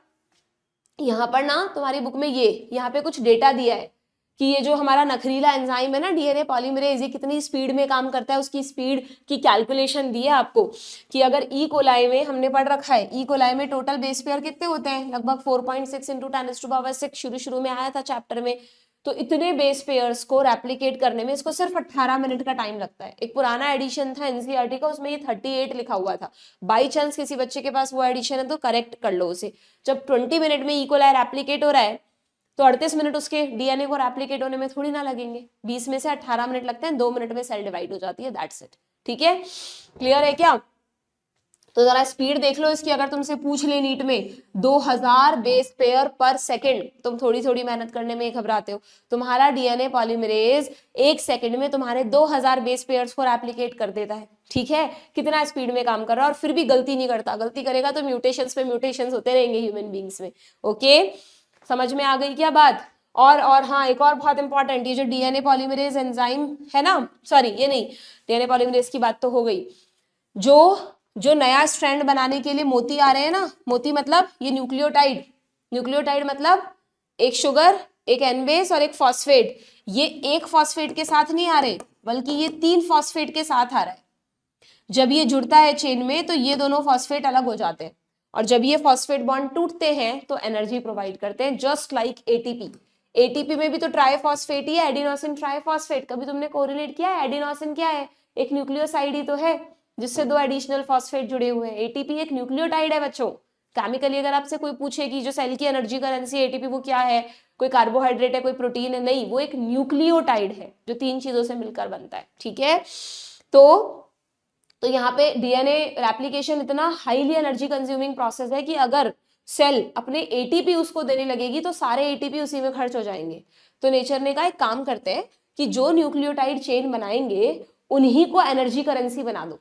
यहाँ पर ना तुम्हारी बुक में यहाँ पे कुछ डेटा दिया है कि ये जो हमारा नखरीला एंजाइम है ना डीएनए पॉलीमरेज, ये कितनी स्पीड में काम करता है, उसकी स्पीड की कैलकुलेशन दी है आपको कि अगर ई कोलाई में हमने पढ़ रखा है, ई कोलाई में टोटल बेस पेयर कितने होते हैं, लगभग 4.6 × 10⁻⁶ शुरू में आया था चैप्टर में। तो इतने बेस पेयर्स को रेप्लिकेट करने में इसको सिर्फ 18 मिनट का टाइम लगता है। एक पुराना एडिशन था एनसीईआरटी का, उसमें ये 38 लिखा हुआ था। बाई चांस किसी बच्चे के पास वो एडिशन है तो करेक्ट कर लो उसे। जब 20 मिनट में ई कोलाई रेप्लिकेट हो रहा है तो 38 मिनट उसके डीएनए को रेप्लिकेट होने में थोड़ी ना लगेंगे, 20 में से 18 मिनट लगते हैं, 2 मिनट में सेल डिवाइड हो जाती है, दैट्स इट, ठीक है। क्लियर है क्या। तो जरा स्पीड देख लो इसकी, अगर तुमसे पूछ ले नीट में 2000 बेस पेयर पर सेकंड, तुम थोड़ी थोड़ी मेहनत करने में घबराते हो, तुम्हारा डीएनए पॉलीमरेज 1 सेकंड में तुम्हारे 2000 बेस पेयर्स को रेप्लिकेट कर देता है, ठीक है। कितना स्पीड में काम कर रहा है, और फिर भी गलती नहीं करता, गलती करेगा तो म्यूटेशंस पे म्यूटेशंस होते रहेंगे ह्यूमन बींग्स में, ओके। समझ में आ गई क्या बात। और हाँ एक और बहुत इंपॉर्टेंट, ये जो डीएनए पॉलीमरेज एंजाइम है ना, सॉरी ये नहीं, डीएनए पॉलीमरेज की बात तो हो गई, जो नया स्ट्रैंड बनाने के लिए मोती आ रहे हैं ना, मोती मतलब ये न्यूक्लियोटाइड, न्यूक्लियोटाइड मतलब एक शुगर, एक एन बेस और एक फॉस्फेट, ये एक फॉस्फेट के साथ नहीं आ रहे बल्कि ये 3 फॉस्फेट के साथ आ रहा है। जब ये जुड़ता है चेन में तो ये दोनों फॉस्फेट अलग हो जाते हैं, और जब ये फॉस्फेट बॉन्ड टूटते हैं तो एनर्जी प्रोवाइड करते हैं, जस्ट लाइक एटीपी। एटीपी में भी तो ट्राइफॉस्फेट ही है, एडिनोसिन ट्राइफॉस्फेट। कभी तुमने कोरिलेट किया है, एडिनोसिन क्या है, एक न्यूक्लियोसाइड ही तो है जिससे 2 एडिशनल फॉस्फेट जुड़े हुए हैं। एटीपी एक न्यूक्लियोटाइड है बच्चों। केमिकली अगर आपसे कोई पूछे कि जो सेल की एनर्जी करेंसी एटीपी वो क्या है, कोई कार्बोहाइड्रेट है, कोई प्रोटीन है, नहीं, वो एक न्यूक्लियोटाइड है जो 3 चीजों से मिलकर बनता है, ठीक है। तो यहाँ पे डीएनए रेप्लिकेशन इतना हाईली एनर्जी कंज्यूमिंग प्रोसेस है कि अगर सेल अपने एटीपी उसको देने लगेगी तो सारे एटीपी उसी में खर्च हो जाएंगे। तो नेचर ने कहा एक काम करते हैं कि जो न्यूक्लियोटाइड चेन बनाएंगे उन्हीं को एनर्जी करेंसी बना दो।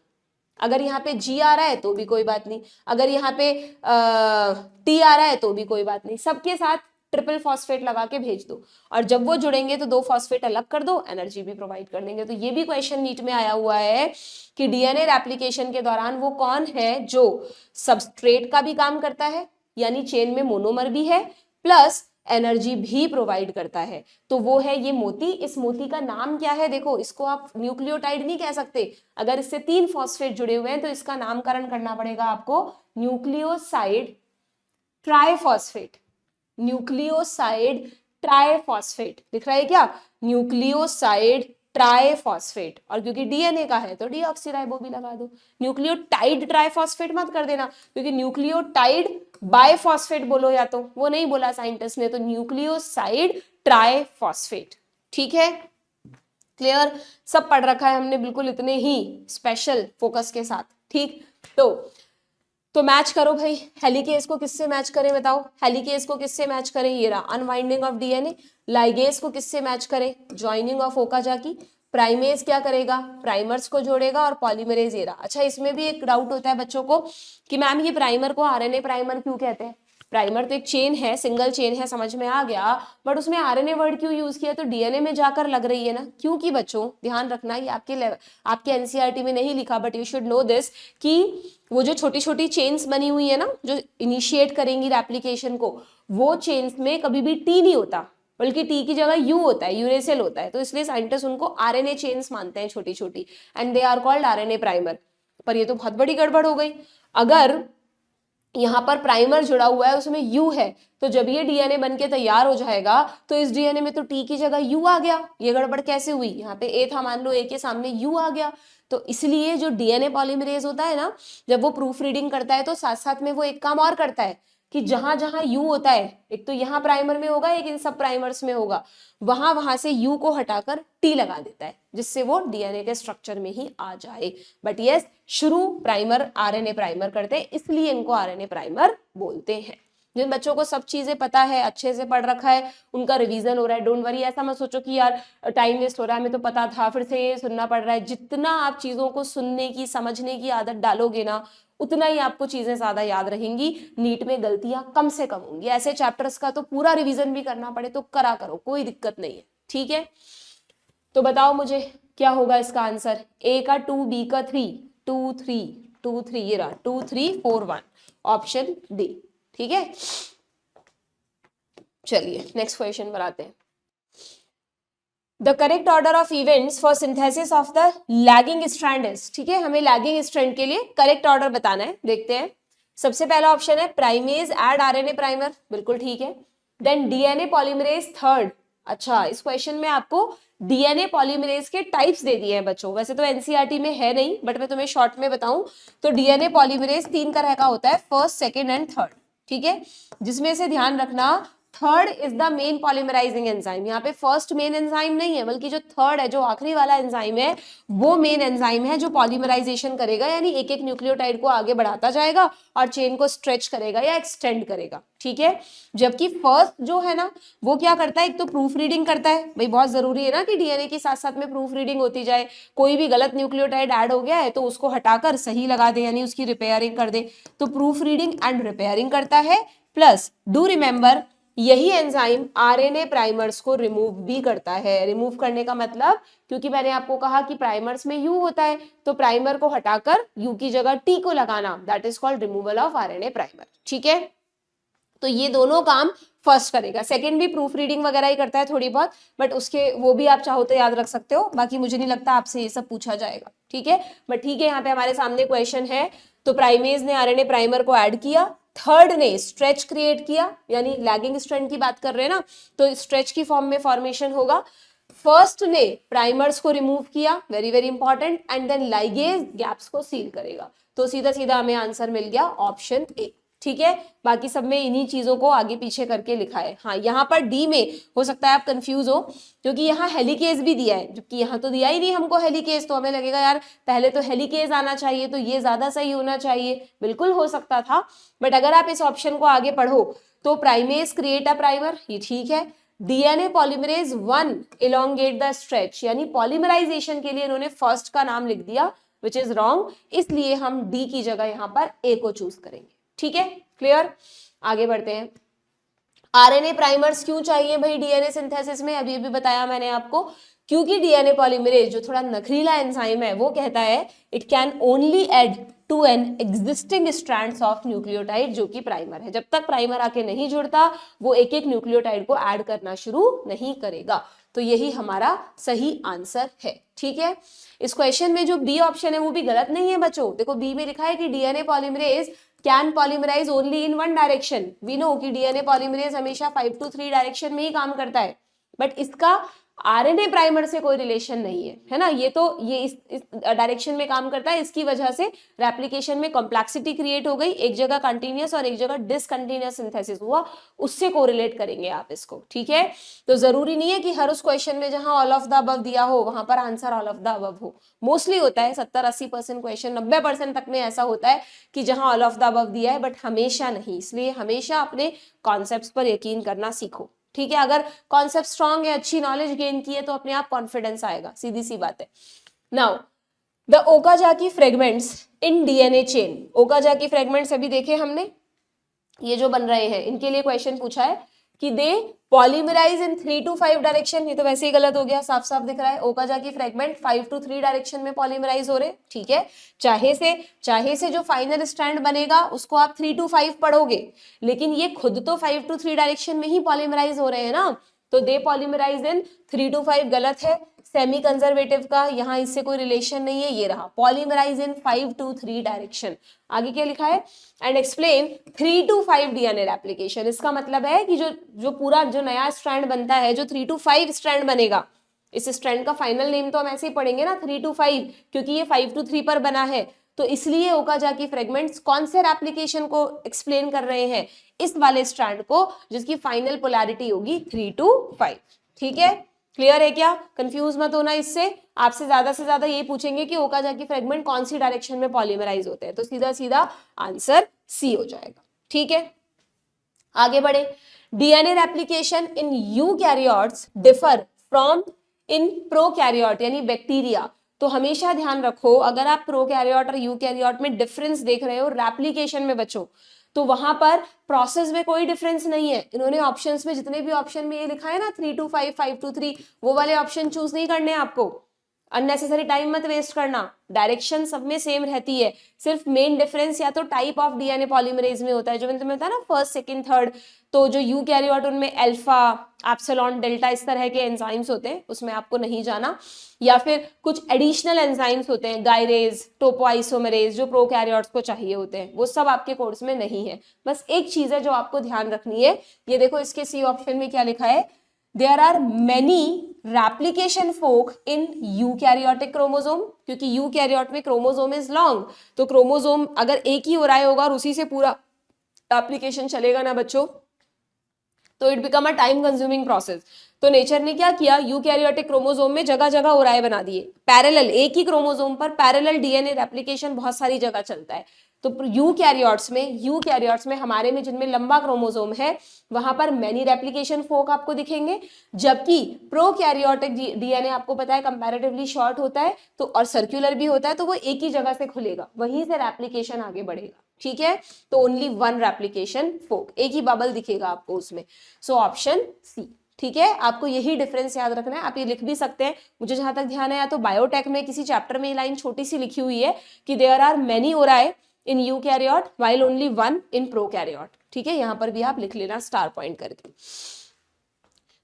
अगर यहाँ पे जी आ रहा है तो भी कोई बात नहीं, अगर यहाँ पे टी आ रहा है तो भी कोई बात नहीं, सबके साथ ट्रिपल फॉस्फेट लगा के भेज दो, और जब वो जुड़ेंगे तो 2 फॉस्फेट अलग कर दो, एनर्जी भी प्रोवाइड कर देंगे। तो ये भी क्वेश्चन नीट में आया हुआ है कि डीएनए रेप्लिकेशन के दौरान वो कौन है जो सबस्ट्रेट का भी काम करता है, यानी चेन में मोनोमर भी है, प्लस एनर्जी भी प्रोवाइड करता है। तो वो है ये मोती। इस मोती का नाम क्या है? देखो, इसको आप न्यूक्लियोटाइड नहीं कह सकते, अगर इससे 3 फॉस्फेट जुड़े हुए हैं तो इसका नामकरण करना पड़ेगा आपको न्यूक्लियोसाइड ट्राइफॉस्फेट। न्यूक्लियोसाइड ट्राइफॉस्फेट दिख रहा है क्या? न्यूक्लियोसाइड ट्राइफॉस्फेट, और क्योंकि डीएनए का है तो डीऑक्सीराइबो भी लगा दो। न्यूक्लियोटाइड ट्राइफॉस्फेट मत कर देना, क्योंकि न्यूक्लियोटाइड बाइफॉस्फेट बोलो, या तो वो नहीं बोला साइंटिस्ट ने, तो न्यूक्लियोसाइड ट्राइफॉस्फेट। ठीक है, क्लियर? सब पढ़ रखा है हमने बिल्कुल इतने ही स्पेशल फोकस के साथ। ठीक, तो मैच करो भाई, हेलिकेज को किससे मैच करें बताओ? हेलिकेज को किससे मैच करें? ये रहा अनवाइंडिंग ऑफ डीएनए। लाइगेज को किससे मैच करें? Joining of Okazaki. प्राइमेज क्या करेगा? प्राइमर्स को जोड़ेगा, और पॉलीमरेज ये रहा। अच्छा, इसमें भी एक डाउट होता है बच्चों को कि मैम ये प्राइमर को आरएनए प्राइमर क्यों कहते हैं? प्राइमर तो एक चेन है, सिंगल चेन है, समझ में आ गया, बट उसमें आरएनए वर्ड क्यों यूज किया? तो डीएनए में जाकर लग रही है ना। क्योंकि बच्चों ध्यान रखना, ये आपके एनसीईआरटी में नहीं लिखा, but you should know this, कि वो जो छोटी छोटी चेन्स बनी हुई है ना, जो इनिशिएट करेंगी रेप्लिकेशन को, वो चेन्स में कभी भी टी नहीं होता, बल्कि टी की जगह यू होता है, यूरेसिल होता है। तो इसलिए साइंटिस्ट उनको आरएनए चेन्स मानते हैं, छोटी छोटी, and they are called RNA primer. पर ये तो बहुत बड़ी गड़बड़ हो गई। अगर यहाँ पर प्राइमर जुड़ा हुआ है, उसमें यू है, तो जब ये डीएनए बन के तैयार हो जाएगा तो इस डीएनए में तो टी की जगह यू आ गया। ये गड़बड़ कैसे हुई? यहाँ पे ए था, मान लो ए के सामने यू आ गया। तो इसलिए जो डीएनए पॉलीमरेज होता है ना, जब वो प्रूफ रीडिंग करता है तो साथ साथ में वो एक काम और करता है कि जहां जहां यू होता है, एक तो यहाँ प्राइमर में होगा, एक इन सब प्राइमर्स में होगा, वहां से यू को हटाकर टी लगा देता है, जिससे वो डीएनए के स्ट्रक्चर में ही आ जाए। बट यस, शुरू प्राइमर आरएनए प्राइमर करते हैं, इसलिए इनको आरएनए प्राइमर बोलते हैं। जिन बच्चों को सब चीजें पता है, अच्छे से पढ़ रखा है, उनका रिवीजन हो रहा है, डोंट वरी। ऐसा मत सोचो कि यार टाइम वेस्ट हो रहा है, हमें तो पता था, फिर से ये सुनना पड़ रहा है। जितना आप चीजों को सुनने की, समझने की आदत डालोगे ना, उतना ही आपको चीजें ज्यादा याद रहेंगी, नीट में गलतियां कम से कम होंगी। ऐसे चैप्टर्स का तो पूरा रिवीजन भी करना पड़े तो करा करो, कोई दिक्कत नहीं है। ठीक है, तो बताओ मुझे क्या होगा इसका आंसर? ए का 2, बी का 3, 2 3 2 3, ये रहा 2 3 4 1, ऑप्शन डी। ठीक है, चलिए नेक्स्ट क्वेश्चन पर आते हैं। The correct order of events for synthesis of the lagging strand is. ठीक है, हमें लैगिंग स्ट्रैंड के लिए करेक्ट ऑर्डर बताना है। देखते हैं, सबसे पहला ऑप्शन है प्राइमेज ऐड आरएनए प्राइमर, बिल्कुल ठीक है। Then DNA polymerase third. अच्छा, इस क्वेश्चन में आपको डीएनए पॉलीमरेज के टाइप्स दे दिए हैं बच्चों, वैसे तो एनसीईआरटी में है नहीं, बट मैं तुम्हें शॉर्ट में बताऊं तो डीएनए पॉलीमरेज 3 तरह का होता है, फर्स्ट, सेकेंड एंड थर्ड। ठीक है, जिसमें से ध्यान रखना third is the main polymerising enzyme. यहाँ पे फर्स्ट मेन एंजाइम नहीं है, बल्कि जो थर्ड है, जो आखिरी वाला एंजाइम है, वो मेन एंजाइम है जो पॉलीमराइजेशन करेगा, यानी एक एक न्यूक्लियोटाइड को आगे बढ़ाता जाएगा और चेन को स्ट्रेच करेगा या एक्सटेंड करेगा। ठीक है, जबकि फर्स्ट जो है ना, वो क्या करता है? एक तो प्रूफ रीडिंग करता है, भाई बहुत जरूरी है ना कि डीएनए के साथ साथ में प्रूफ रीडिंग होती जाए। कोई भी गलत न्यूक्लियोटाइड ऐड हो गया है तो उसको हटाकर सही लगा दे, यानी उसकी रिपेयरिंग कर दे। तो प्रूफ रीडिंग एंड रिपेयरिंग करता है, प्लस डू रिमेंबर यही एंजाइम आरएनए प्राइमर्स को रिमूव भी करता है। रिमूव करने का मतलब, क्योंकि मैंने आपको कहा कि प्राइमर्स में यू होता है, तो प्राइमर को हटाकर यू की जगह टी को लगाना, that is called removal of RNA primer. ठीक है, तो ये दोनों काम फर्स्ट करेगा। सेकंड भी प्रूफ रीडिंग वगैरह ही करता है थोड़ी बहुत, बट उसके वो भी आप चाहो तो याद रख सकते हो, बाकी मुझे नहीं लगता आपसे ये सब पूछा जाएगा। ठीक है, बट ठीक है, यहाँ पे हमारे सामने क्वेश्चन है। तो प्राइमेज ने आरएनए प्राइमर को ऐड किया, थर्ड ने स्ट्रेच क्रिएट किया, यानी लैगिंग स्ट्रैंड की बात कर रहे हैं ना, तो स्ट्रेच की फॉर्म में फॉर्मेशन होगा। फर्स्ट ने प्राइमर्स को रिमूव किया, very very important, and then ligase gaps को सील करेगा। तो सीधा सीधा हमें आंसर मिल गया ऑप्शन ए। ठीक है, बाकी सब में इन्हीं चीजों को आगे पीछे करके लिखा है। हाँ, यहाँ पर डी में हो सकता है आप कंफ्यूज हो, क्योंकि यहाँ हेलिकेज भी दिया है, जबकि यहाँ तो दिया ही नहीं हमको हेलिकेज। तो हमें लगेगा यार पहले तो हेलिकेज आना चाहिए, तो ये ज्यादा सही होना चाहिए। बिल्कुल हो सकता था, बट अगर आप इस ऑप्शन को आगे पढ़ो तो प्राइमेज क्रिएट अ प्राइमर, ये ठीक है। DNA polymerase 1 elongate the stretch, यानी पॉलीमराइजेशन के लिए इन्होंने फर्स्ट का नाम लिख दिया, विच इज रॉन्ग, इसलिए हम डी की जगह यहाँ पर ए को चूज करेंगे। ठीक है, क्लियर? आगे बढ़ते हैं। आरएनए प्राइमर्स क्यों चाहिए भाई डीएनए सिंथेसिस में, अभी अभी बताया मैंने आपको, क्योंकि डीएनए पॉलीमरेज जो थोड़ा नखरीला एंजाइम है वो कहता है it can only add to an existing strands of nucleotide जो कि प्राइमर है। जब तक प्राइमर आके नहीं जुड़ता वो एक एक न्यूक्लियोटाइड को ऐड करना शुरू नहीं करेगा। तो यही हमारा सही आंसर है। ठीक है, इस क्वेश्चन में जो बी ऑप्शन है वो भी गलत नहीं है बच्चों। देखो बी में लिखा है कि DNA polymerase can polymerize only in one direction. We know कि डीएनए पॉलीमरेज हमेशा 5 to 3 डायरेक्शन में ही काम करता है, बट इसका आरएनए प्राइमर से कोई रिलेशन नहीं है ना। ये तो ये इस डायरेक्शन में काम करता है, इसकी वजह से रेप्लिकेशन में कॉम्प्लेक्सिटी क्रिएट हो गई, एक जगह कंटिन्यूअस और एक जगह डिसकंटिन्यूअस सिंथेसिस हुआ, उससे कोरिलेट करेंगे आप इसको। ठीक है, तो जरूरी नहीं है कि हर उस क्वेश्चन में जहां ऑल ऑफ द अबव दिया हो वहां पर answer all of the above हो। मोस्टली होता है 70-80% क्वेश्चन, 90% तक में ऐसा होता है कि जहां ऑल ऑफ द अबव दिया है, बट हमेशा नहीं। इसलिए हमेशा अपने कॉन्सेप्ट्स पर यकीन करना सीखो। ठीक है, अगर कॉन्सेप्ट स्ट्रांग है, अच्छी नॉलेज गेन की है, तो अपने आप कॉन्फिडेंस आएगा, सीधी सी बात है। Now the Okazaki fragments in DNA chain. Okazaki fragments अभी देखे हमने, ये जो बन रहे हैं इनके लिए क्वेश्चन पूछा है कि दे पॉलीमराइज इन 3 to 5 डायरेक्शन। ये तो वैसे ही गलत हो गया, साफ साफ दिख रहा है ओकाजाकी फ्रेगमेंट 5 to 3 डायरेक्शन में पॉलीमराइज हो रहे। ठीक है, चाहे से जो फाइनल स्ट्रैंड बनेगा उसको आप 3 to 5 पढ़ोगे, लेकिन ये खुद तो 5 to 3 डायरेक्शन में ही पॉलीमराइज हो रहे हैं ना। तो दे पॉलीमराइज इन 3 to 5 गलत है। सेमी कंजर्वेटिव का यहाँ इससे कोई रिलेशन नहीं है, ये रहा पॉलीमराइज इन 5 to 3 डायरेक्शन। आगे क्या लिखा है, and explain 3 to 5 DNA replication. इसका मतलब है कि जो पूरा जो नया स्ट्रैंड बनता है, जो 3 to 5 स्ट्रैंड बनेगा, इस स्ट्रैंड का फाइनल नेम तो हम ऐसे ही पढ़ेंगे ना 3 to 5, क्योंकि ये 5 to 3 पर बना है। तो इसलिए ओकाजाकी फ्रेगमेंट्स कौन से रेप्लिकेशन को एक्सप्लेन कर रहे हैं, इस वाले स्ट्रैंड को जिसकी फाइनल पोलैरिटी होगी 3 to 5। ठीक है, क्लियर है क्या, कंफ्यूज मत होना इससे। आपसे ज्यादा यही पूछेंगे कि ओकाजाकी फ्रेगमेंट कौन सी डायरेक्शन में पॉलीमराइज होते हैं, तो सीधा सीधा आंसर सी हो जाएगा। ठीक है, आगे बढ़े। DNA replication in eukaryotes differ from in prokaryote यानी बैक्टीरिया। तो हमेशा ध्यान रखो, अगर आप प्रोकैरियोट और यूकैरियोट में डिफरेंस देख रहे हो रेप्लिकेशन में बच्चों, तो वहां पर प्रोसेस में कोई डिफरेंस नहीं है। इन्होंने ऑप्शंस में जितने भी ऑप्शन में ये लिखा है ना 3 to 5, 5 to 3, वो वाले ऑप्शन चूज नहीं करने आपको। अननेसेसरी टाइम मत वेस्ट करना, डायरेक्शन सब में सेम रहती है, सिर्फ मेन डिफरेंस या तो टाइप ऑफ डीएनए पॉलीमरेज में होता है, जो मैंने तुम्हें बताया ना फर्स्ट सेकंड थर्ड। तो जो यूकैरियोट उनमें अल्फा, एप्सिलॉन, डेल्टा इस तरह के एंजाइम्स होते हैं, उसमें आपको नहीं जाना। या फिर कुछ एडिशनल एंजाइम्स होते हैं, गायरेज, टोपोआइसोमरेज, जो प्रोकैरियोट्स को चाहिए होते हैं, वो सब आपके कोर्स में नहीं है। बस एक चीज है जो आपको ध्यान रखनी है, ये देखो इसके सी ऑप्शन में क्या लिखा है, there are many replication fork in eukaryotic chromosome, क्योंकि यूकैरियोट में क्रोमोसोम इज लॉन्ग, तो क्रोमोसोम अगर एक ही हो रहा होगा और उसी से पूरा एप्लीकेशन चलेगा ना बच्चों, तो it become a time consuming process. तो नेचर ने क्या किया, यूकैरियोटिक क्रोमोसोम में जगह जगह ओराए बना दिए, पैरेलल, एक ही क्रोमोसोम पर पैरेलल डीएनए रेप्लिकेशन बहुत सारी जगह चलता है। तो यूकैरियोट्स में हमारे में जिनमें लंबा क्रोमोसोम है वहां पर मैनी रेप्लिकेशन फोक आपको दिखेंगे, जबकि प्रोकैरियोटिक डीएनए आपको पता है कंपैरेटिवली शॉर्ट होता है, तो और सर्कुलर भी होता है, तो वो एक ही जगह से खुलेगा, वहीं से रेप्लिकेशन आगे बढ़ेगा। ठीक है, तो ओनली वन रेप्लिकेशन फोक, एक ही बबल दिखेगा आपको उसमें। So option C. ठीक है, आपको यही डिफरेंस याद रखना है। आप ये लिख भी सकते हैं, मुझे जहां तक ध्यान है, या तो बायोटेक में किसी चैप्टर में ये लाइन छोटी सी लिखी हुई है कि there are many ori in eukaryote while only one in prokaryote. ठीक है, यहां पर भी आप लिख लेना स्टार पॉइंट करके।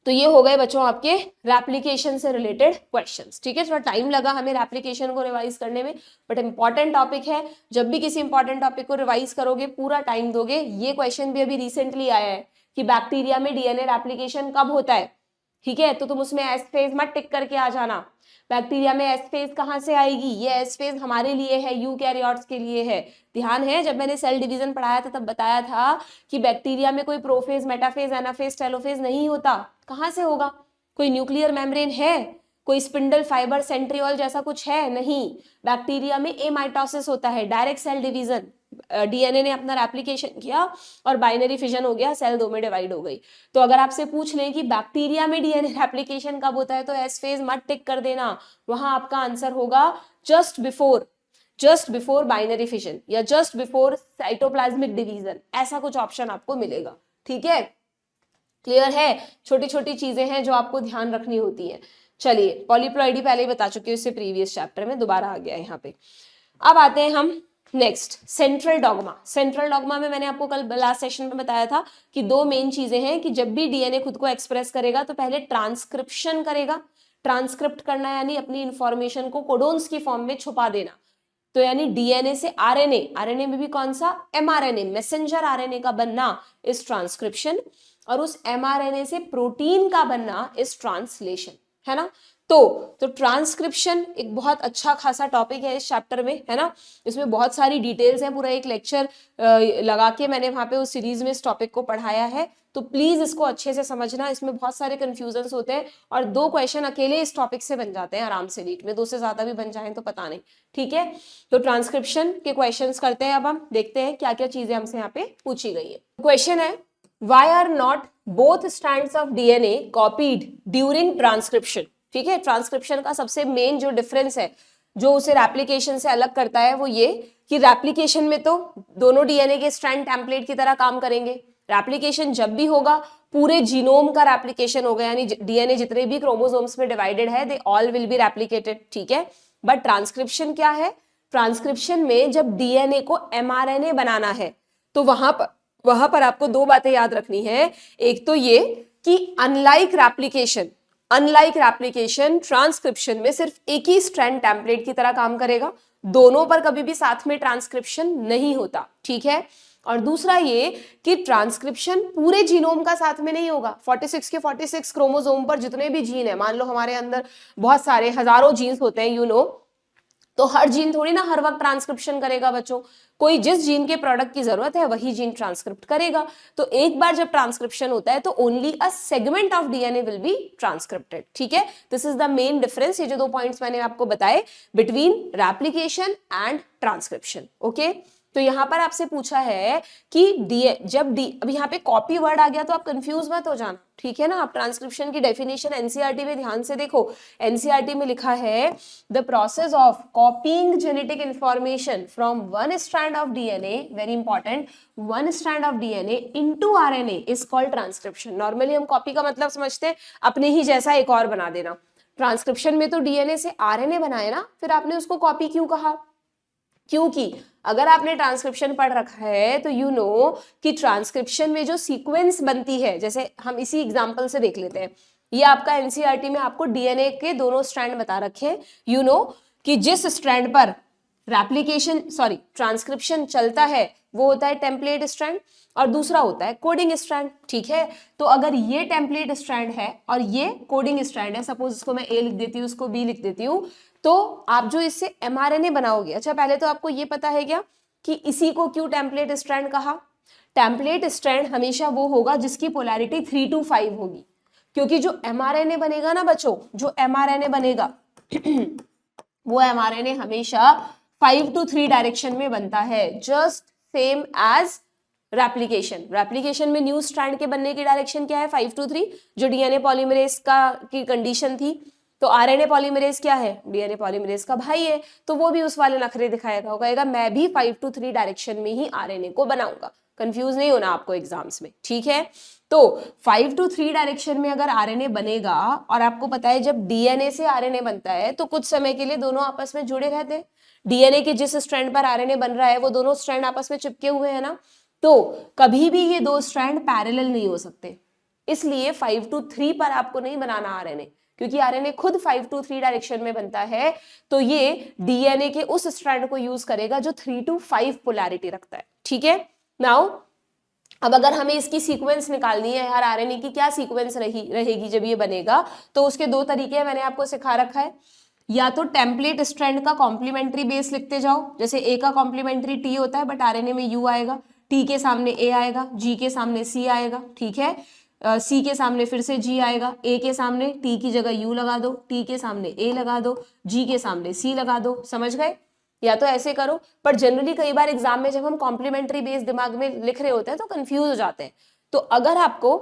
तो ये हो गए बच्चों आपके रेप्लिकेशन से रिलेटेड क्वेश्चंस। ठीक है, थोड़ा टाइम लगा हमें रेप्लिकेशन को रिवाइज करने में, बट इंपॉर्टेंट टॉपिक है। जब भी किसी इंपॉर्टेंट टॉपिक को रिवाइज करोगे, पूरा टाइम दोगे। ये क्वेश्चन भी अभी रिसेंटली आया है कि बैक्टीरिया में डीएनए रेप्लिकेशन कब होता है। ठीक है, तो तुम उसमें एस फेज मत टिक करके आ जाना। बैक्टीरिया में एस फेज कहाँ से आएगी, ये एस फेज हमारे लिए है, यूकैरियोट्स के लिए है। ध्यान है, जब मैंने सेल डिवीजन पढ़ाया था तब बताया था कि बैक्टीरिया में कोई प्रोफेज, मेटाफेज, एनाफेज, टेलोफेज नहीं होता। कहाँ से होगा, कोई न्यूक्लियर मेम्ब्रेन है, कोई स्पिंडल फाइबर, सेंट्रियोल जैसा कुछ है, नहीं। बैक्टीरिया में एमाइटोसिस होता है, डायरेक्ट सेल डिवीजन। डीएनए ने अपना रेप्लिकेशन किया और बाइनरी फिजन हो गया, सेल दो में डिवाइड हो गई। तो अगर आपसे पूछ लें कि बैक्टीरिया में डीएनए रेप्लिकेशन कब होता है, तो एस फेज मत टिक कर देना, वहां आपका आंसर होगा जस्ट बिफोर बाइनरी फिजन या जस्ट बिफोर साइटोप्लाज्मिक डिवीजन, ऐसा कुछ ऑप्शन आपको मिलेगा। ठीक है, क्लियर है? छोटी छोटी चीजें हैं जो आपको ध्यान रखनी होती है। चलिए, पॉलीप्लॉइडी पहले ही बता चुकी हूँ इससे प्रीवियस चैप्टर में, दोबारा आ गया यहाँ पे। अब आते हैं हम next, central dogma. Central dogma में मैंने आपको कल लास्ट सेशन में बताया था कि दो मेन चीजें हैं कि जब भी डीएनए खुद को एक्सप्रेस करेगा तो पहले ट्रांसक्रिप्शन करेगा। ट्रांसक्रिप्ट करना यानी अपनी इंफॉर्मेशन को कोडोन्स की फॉर्म में छुपा देना। तो यानी डीएनए से आरएनए, आरएनए में भी कौन सा, एमआरएनए, मैसेंजर आरएनए का बनना इज ट्रांसक्रिप्शन, और उस एमआरएनए से प्रोटीन का बनना इज ट्रांसलेशन, है ना। तो ट्रांसक्रिप्शन एक बहुत अच्छा खासा टॉपिक है इस चैप्टर में, है ना। इसमें बहुत सारी डिटेल्स हैं, पूरा एक लेक्चर लगा के मैंने वहां पे उस सीरीज में इस टॉपिक को पढ़ाया है। तो प्लीज इसको अच्छे से समझना, इसमें बहुत सारे कंफ्यूजन्स होते हैं और 2 क्वेश्चन अकेले इस टॉपिक से बन जाते हैं आराम से नीट में, 2 से ज्यादा भी बन जाएं तो पता नहीं, ठीक है। तो ट्रांसक्रिप्शन के क्वेश्चंस करते हैं। अब हम देखते हैं क्या क्या चीजें हमसे यहाँ पे पूछी गई है। क्वेश्चन है, why are not both strands of DNA copied during transcription? ठीक है, ट्रांसक्रिप्शन का सबसे मेन जो डिफरेंस है, जो उसे रेप्लिकेशन से अलग करता है, वो ये कि रेप्लिकेशन में तो दोनों डीएनए के स्ट्रैंड टेम्पलेट की तरह काम करेंगे। रेप्लिकेशन जब भी होगा पूरे जीनोम का रेप्लिकेशन होगा, यानी डीएनए जितने भी क्रोमोसोम्स में डिवाइडेड है they all will be replicated, ठीक है। बट ट्रांसक्रिप्शन क्या है, ट्रांसक्रिप्शन में जब डीएनए को एमआरएनए बनाना है तो वहां पर आपको 2 बातें याद रखनी है। एक तो ये कि अनलाइक रेप्लिकेशन ट्रांसक्रिप्शन में सिर्फ एक ही स्ट्रैंड टेम्पलेट की तरह काम करेगा, दोनों पर कभी भी साथ में ट्रांसक्रिप्शन नहीं होता, ठीक है। और दूसरा ये कि ट्रांसक्रिप्शन पूरे जीनोम का साथ में नहीं होगा। 46 के 46 क्रोमोसोम पर जितने भी जीन है, मान लो हमारे अंदर बहुत सारे हजारों जीन्स होते हैं, यू नो, तो हर जीन थोड़ी ना हर वक्त ट्रांसक्रिप्शन करेगा बच्चों। कोई जिस जीन के प्रोडक्ट की जरूरत है वही जीन ट्रांसक्रिप्ट करेगा। तो एक बार जब ट्रांसक्रिप्शन होता है तो only a segment of DNA will be transcripted, ठीक है। This is the main difference, ये जो 2 पॉइंट्स मैंने आपको बताए between replication and transcription, okay. तो यहां पर आपसे पूछा है कि अब यहाँ पे कॉपी वर्ड आ गया तो आप कंफ्यूज मत हो जाना, ठीक है ना। आप ट्रांसक्रिप्शन की डेफिनेशन एनसीईआरटी में ध्यान से देखो। एनसीईआरटी में लिखा है the process of कॉपिंग genetic information from one strand of DNA, very important, one strand of DNA into RNA is called transcription. Normally हम कॉपी का मतलब समझते हैं अपने ही जैसा एक और बना देना। ट्रांसक्रिप्शन में तो डीएनए से आरएनए बनाए ना, फिर आपने उसको कॉपी क्यों कहा? क्योंकि अगर आपने ट्रांसक्रिप्शन पढ़ रखा है तो यू नो कि ट्रांसक्रिप्शन में जो सीक्वेंस बनती है, जैसे हम इसी एग्जांपल से देख लेते हैं, ये आपका एनसीईआरटी में आपको डीएनए के दोनों स्ट्रैंड बता रखे हैं, यू नो कि जिस स्ट्रैंड पर ट्रांसक्रिप्शन चलता है वो होता है टेम्पलेट स्ट्रैंड और दूसरा होता है कोडिंग स्ट्रैंड, ठीक है। तो अगर ये टेम्पलेट स्ट्रैंड है और ये कोडिंग स्ट्रैंड है, सपोज इसको मैं ए लिख देती हूँ, इसको बी लिख देती हूँ, तो आप जो इससे एमआरएनए बनाओगे, अच्छा पहले तो आपको ये पता है क्या कि इसी को क्यों टेम्पलेट स्ट्रैंड कहा? टेम्पलेट स्ट्रैंड हमेशा वो होगा जिसकी पोलैरिटी 3 to 5 होगी, क्योंकि जो एमआरएनए बनेगा ना बच्चों, जो एमआरएनए बनेगा वो एमआरएनए हमेशा 5 to 3 डायरेक्शन में बनता है, जस्ट सेम एज रेप्लिकेशन में न्यू स्ट्रैंड के बनने की डायरेक्शन क्या है? 5 to 3, जो डीएनए पॉलीमरेज की कंडीशन थी। तो आरएनए पॉलीमरेज क्या है? डीएनए पॉलीमरेज का भाई है, तो वो भी उस वाले नखरे दिखाएगा, वो कहेगा मैं भी 5 to 3 डायरेक्शन में ही आरएनए को बनाऊंगा। कंफ्यूज नहीं होना आपको एग्जाम्स में, ठीक है। तो 5 to 3 डायरेक्शन में अगर आरएनए बनेगा, और आपको पता है जब डीएनए से आरएनए बनता है तो कुछ समय के लिए दोनों आपस में जुड़े रहते हैं। डीएनए के जिस स्ट्रैंड पर आरएनए बन रहा है वो दोनों स्ट्रैंड आपस में चिपके हुए हैं ना, तो कभी भी ये 2 स्ट्रैंड पैरेलल नहीं हो सकते, इसलिए 5 to 3 पर आपको नहीं बनाना आरएनए, क्योंकि आरएनए खुद 5 to 3 डायरेक्शन में बनता है। तो ये डीएनए के उस स्ट्रैंड को यूज करेगा जो 3 to 5 पोलैरिटी रखता है, ठीक है। नाउ अब अगर हमें इसकी सीक्वेंस निकालनी है यार, आरएनए की क्या सीक्वेंस रहेगी जब ये बनेगा, तो उसके 2 तरीके मैंने आपको सिखा रखा है। या तो टेम्पलेट स्ट्रैंड का कॉम्प्लीमेंट्री बेस लिखते जाओ, जैसे ए का कॉम्प्लीमेंट्री टी होता है बट आरएनए में यू आएगा, टी के सामने ए आएगा, जी के सामने सी आएगा, ठीक है। सी के सामने फिर से जी आएगा, ए के सामने टी की जगह यू लगा दो, टी के सामने ए लगा दो, जी के सामने सी लगा दो, समझ गए। या तो ऐसे करो, पर जनरली कई बार एग्जाम में जब हम कॉम्प्लीमेंट्री बेस दिमाग में लिख रहे होते हैं तो कंफ्यूज हो जाते हैं। तो अगर आपको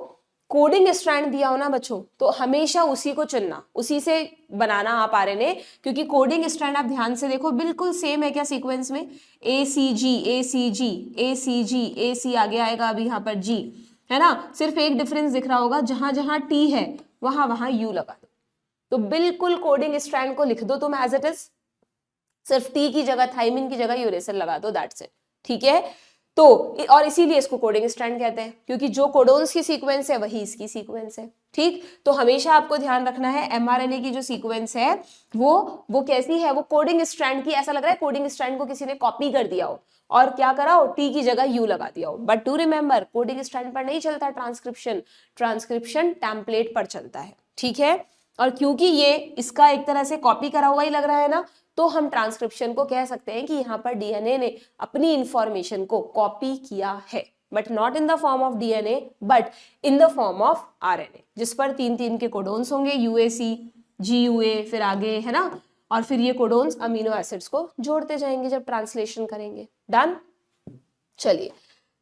कोडिंग स्ट्रैंड दिया हो ना बच्चों, तो हमेशा उसी को चुनना, उसी से बनाना आप आरएनए, क्योंकि कोडिंग स्ट्रैंड आप ध्यान से देखो बिल्कुल सेम है क्या सीक्वेंस में, ए सी जी ए सी जी ए सी जी ए सी आगे आएगा अभी यहाँ पर जी, है ना, सिर्फ एक डिफरेंस दिख रहा होगा, जहां जहां टी है वहां वहां यू लगा दो। तो बिल्कुल कोडिंग स्ट्रैंड को लिख दो तुम एज इट इज, सिर्फ टी की जगह थाइमिन की जगह यूरेसिल लगा दो, दैट्स इट। ठीक है, तो और इसीलिए इसको कोडिंग स्ट्रैंड कहते हैं, क्योंकि जो कोडोन्स की सीक्वेंस है वही इसकी सीक्वेंस है। ठीक, तो हमेशा आपको ध्यान रखना है एमआरएनए की जो सीक्वेंस है वो कैसी है, वो कोडिंग स्ट्रैंड की, ऐसा लग रहा है कोडिंग स्ट्रैंड को किसी ने कॉपी कर दिया हो और क्या करा हो, टी की जगह यू लगा दिया हो। But to remember, coding strand पर नहीं चलता ट्रांसक्रिप्शन, ट्रांसक्रिप्शन टेम्पलेट पर चलता है। ठीक है, और क्योंकि ये इसका एक तरह से कॉपी करा हुआ ही लग रहा है ना, तो हम ट्रांसक्रिप्शन को कह सकते हैं कि यहाँ पर डीएनए ने अपनी इंफॉर्मेशन को कॉपी किया है, but not in the form of DNA but in the form of RNA, जिस पर 3 के कोडोन्स होंगे, यूएसी, जीयूए, फिर आगे, है ना, और फिर ये कोडोन्स अमीनो एसिड्स को जोड़ते जाएंगे जब ट्रांसलेशन करेंगे। डन, चलिए,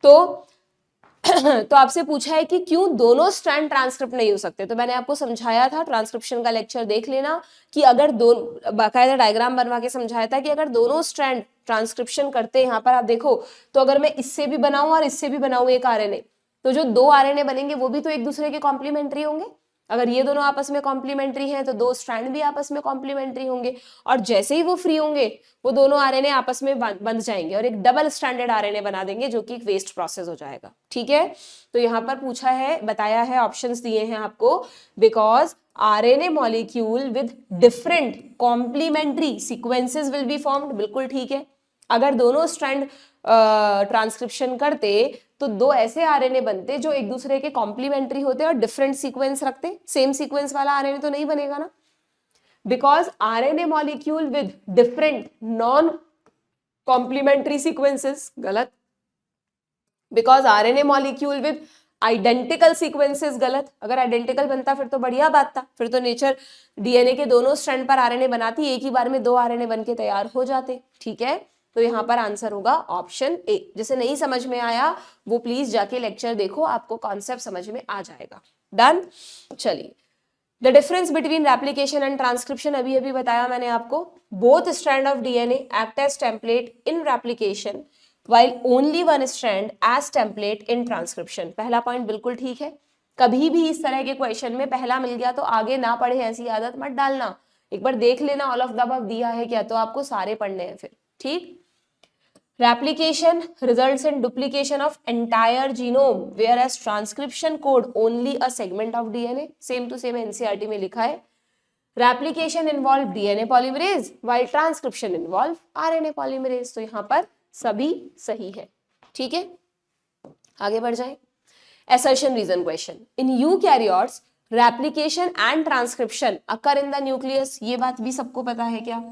तो आपसे पूछा है कि क्यों दोनों स्ट्रैंड ट्रांसक्रिप्ट नहीं हो सकते, तो मैंने आपको समझाया था, ट्रांसक्रिप्शन का लेक्चर देख लेना, कि अगर दोनों, बाकायदा डायग्राम बनवा के समझाया था कि अगर दोनों स्ट्रैंड ट्रांसक्रिप्शन करते हैं, यहाँ पर आप देखो, तो अगर मैं इससे भी बनाऊं और इससे भी बनाऊं एक आरएनए, तो जो 2 आरएनए बनेंगे वो भी तो एक दूसरे के कॉम्प्लीमेंट्री होंगे। अगर ये दोनों आपस में कॉम्प्लीमेंट्री हैं तो 2 स्ट्रैंड भी आपस में कॉम्प्लीमेंट्री होंगे, और जैसे ही वो फ्री होंगे वो दोनों आरएनए आपस में बंध जाएंगे और एक डबल स्ट्रैंडेड आरएनए बना देंगे, जो कि एक वेस्ट प्रोसेस हो जाएगा। ठीक है, तो यहाँ पर पूछा है, बताया है, ऑप्शंस दिए हैं आपको, because RNA molecule with different complementary sequences will be formed, बिल्कुल ठीक है। अगर दोनों स्ट्रैंड ट्रांसक्रिप्शन करते तो 2 ऐसे आरएनए बनते जो एक दूसरे के कॉम्प्लीमेंट्री होते और डिफरेंट सीक्वेंस रखते, सेम सीक्वेंस वाला आरएनए तो नहीं बनेगा ना, because RNA molecule with different non complementary sequences, गलत, because RNA molecule with identical sequences, गलत, अगर आइडेंटिकल बनता फिर तो बढ़िया बात था, फिर तो नेचर डीएनए के दोनों स्ट्रैंड पर आरएनए बनाती, एक ही बार में 2 आरएनए बन के तैयार हो जाते। ठीक है, तो यहाँ पर आंसर होगा ऑप्शन ए। जिसे नहीं समझ में आया वो प्लीज जाके लेक्चर देखो, आपको कॉन्सेप्ट समझ में आ जाएगा। डन, चलिए, the difference between replication and transcription अभी अभी बताया मैंने आपको, both strand of DNA act as template in replication while only one strand as template in transcription। पहला पॉइंट बिल्कुल ठीक है, कभी भी इस तरह के क्वेश्चन में पहला मिल गया तो आगे ना पढ़े ऐसी आदत मत डालना, एक बार देख लेना ऑल ऑफ द अबव दिया है क्या, तो आपको सारे पढ़ने हैं फिर। ठीक, replication results in duplication of entire genome whereas transcription code only a segment of DNA, same to same NCERT में लिखा है। replication involve DNA polymerase while transcription involve RNA polymerase, तो यहाँ पर सभी सही है। ठीक है, आगे बढ़ जाए। assertion reason question, in eukaryotes replication and transcription occur in the nucleus, ये बात भी सबको पता है क्या,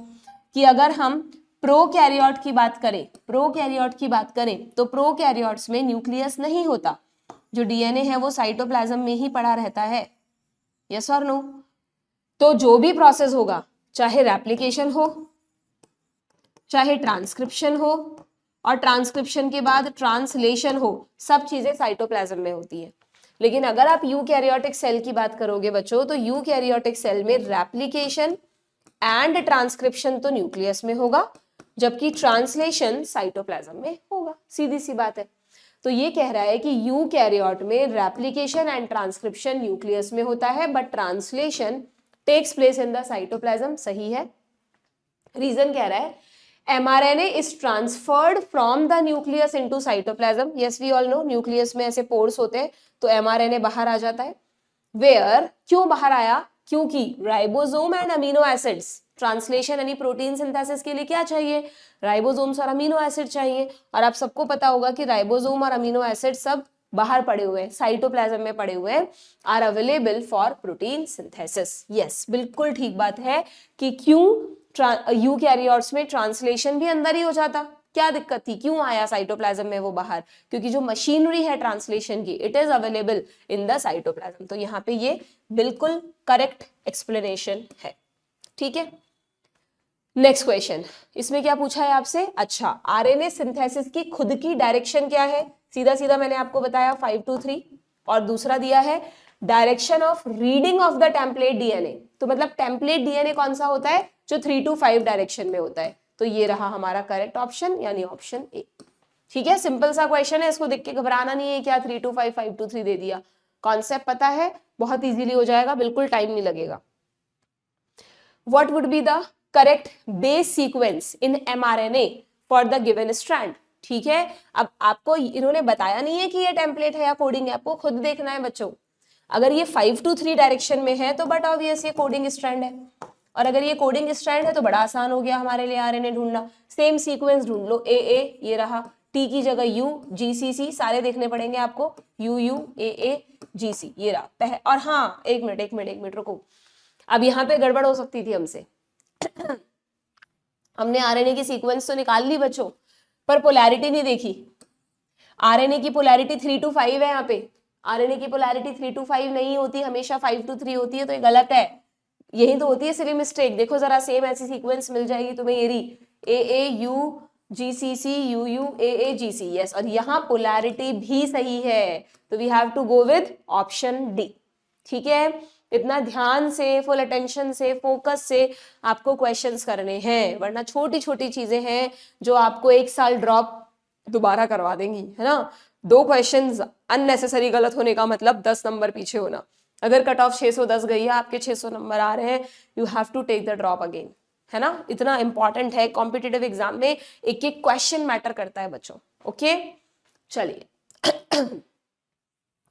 कि अगर हम प्रोकैरियोट की बात करें, प्रोकैरियोट की बात करें तो प्रोकैरियोट्स में न्यूक्लियस नहीं होता, जो डीएनए है वो साइटोप्लाज्म में ही पड़ा रहता है, यस और नो। तो जो भी प्रोसेस होगा, चाहे रेप्लिकेशन हो चाहे ट्रांसक्रिप्शन हो, और ट्रांसक्रिप्शन के बाद ट्रांसलेशन हो, सब चीजें साइटोप्लाज्म में होती है। लेकिन अगर आप यूकैरियोटिक सेल की बात करोगे बच्चों, तो यूकैरियोटिक सेल में रेप्लिकेशन एंड ट्रांसक्रिप्शन तो न्यूक्लियस में होगा, जबकि ट्रांसलेशन साइटोप्लाज्म में होगा, सीधी सी बात है। तो ये कह रहा है कि यूकैरियोट में रेप्लिकेशन एंड ट्रांसक्रिप्शन न्यूक्लियस में होता है, but translation takes place in the cytoplasm, सही है। रीजन कह रहा है mRNA is transferred from the nucleus into cytoplasm, yes we all know nucleus में ऐसे पोर्स होते हैं, तो mRNA बाहर आ जाता है। Where, क्यों बाहर आया, क्योंकि ribosome and amino acids, translation यानी प्रोटीन सिंथेसिस के लिए क्या चाहिए, राइबोसोम्स और अमीनो एसिड चाहिए, और आप सबको पता होगा कि राइबोसोम और अमीनो एसिड सब बाहर पड़े हुए हैं, साइटोप्लाज्म में पड़े हुए हैं, are available for protein synthesis. Yes, बिल्कुल ठीक बात है कि क्यों यूकैरियोट्स में ट्रांसलेशन भी अंदर ही हो जाता, क्या दिक्कत थी, क्यों आया साइटोप्लाज्म में वो बाहर, क्योंकि जो मशीनरी है ट्रांसलेशन की, it is available in the cytoplasm. तो यहाँ पे ये बिल्कुल करेक्ट एक्सप्लेनेशन है। ठीक है, नेक्स्ट क्वेश्चन, इसमें क्या पूछा है आपसे, अच्छा आरएनए सिंथेसिस की खुद की डायरेक्शन क्या है, सीधा सीधा मैंने आपको बताया 5 to 3, और दूसरा दिया है direction of reading of the template DNA, तो मतलब टेम्पलेट डीएनए कौन सा होता है, जो 3 to 5 डायरेक्शन में होता है, तो ये रहा हमारा करेक्ट ऑप्शन, यानी ऑप्शन ए। ठीक है, सिंपल सा क्वेश्चन है, इसको देख के घबराना नहीं है क्या 3 2 5 5 2 3 दे दिया। कॉन्सेप्ट पता है, बहुत इजीली हो जाएगा, बिल्कुल टाइम नहीं लगेगा। What would be the correct base sequence in mRNA for the given strand. ठीक है, अब आपको इन्होंने बताया नहीं है कि ये टेम्पलेट है या कोडिंग है, आपको खुद देखना है बच्चों। अगर ये 5 to 3 डायरेक्शन में है तो बट ऑब्वियस ये कोडिंग स्ट्रैंड है, और अगर ये कोडिंग स्ट्रैंड है तो बड़ा आसान हो गया हमारे लिए आरएनए ढूंढना। सेम सीक्वेंस ढूंढ लो, ए ये रहा, टी की जगह यू, जीसीसी सारे देखने पड़ेंगे आपको, यू ए जीसी ये रहा। और हाँ एक मिनट रुको, अब यहाँ पे गड़बड़ हो सकती थी हमसे। हमने आरएनए की सीक्वेंस तो निकाल ली बच्चों, पर पोलैरिटी नहीं देखी। आरएनए की पोलैरिटी 3 to 5 है, यहाँ पे आरएनए की पोलैरिटी 3 to 5 नहीं होती, हमेशा 5 to 3 होती है, तो ये गलत है। यही तो होती है सिली मिस्टेक। देखो जरा, सेम ऐसी सीक्वेंस मिल जाएगी तुम्हें, ये रही A U GCC U A GC, yes, और यहाँ पोलैरिटी भी सही है, तो we have to go with option D. ठीक है, इतना ध्यान से, फुल अटेंशन से, फोकस से आपको क्वेश्चंस करने हैं, वरना छोटी छोटी चीजें हैं जो आपको 1 साल ड्रॉप दोबारा करवा देंगी, है ना। 2 क्वेश्चंस अननेसेसरी गलत होने का मतलब 10 नंबर पीछे होना। अगर कट ऑफ 610 गई है, आपके 600 नंबर आ रहे हैं, you have to take the drop again, है ना। इतना इंपॉर्टेंट है, कॉम्पिटिटिव एग्जाम में एक एक क्वेश्चन मैटर करता है बच्चों। ओके चलिए।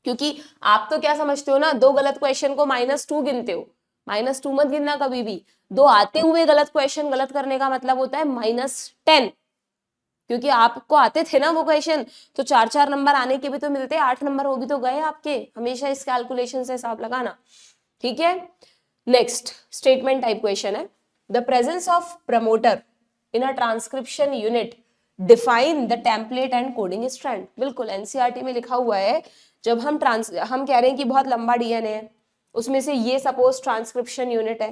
क्योंकि आप तो क्या समझते हो ना, 2 गलत क्वेश्चन को -2 गिनते हो, -2 मत गिनना कभी भी। 2 आते हुए गलत क्वेश्चन गलत करने का मतलब होता है -10, क्योंकि आपको आते थे ना वो क्वेश्चन, तो 4 नंबर आने के भी तो मिलते, 8 नंबर वो भी तो गए आपके। हमेशा इस कैलकुलेशन से हिसाब लगाना, ठीक है। नेक्स्ट स्टेटमेंट टाइप क्वेश्चन है, the presence of promoter in a transcription unit define the template and coding strand. बिल्कुल एनसीईआरटी में लिखा हुआ है, जब हम कह रहे हैं कि बहुत लंबा डीएनए है, उसमें से ये सपोज ट्रांसक्रिप्शन यूनिट है,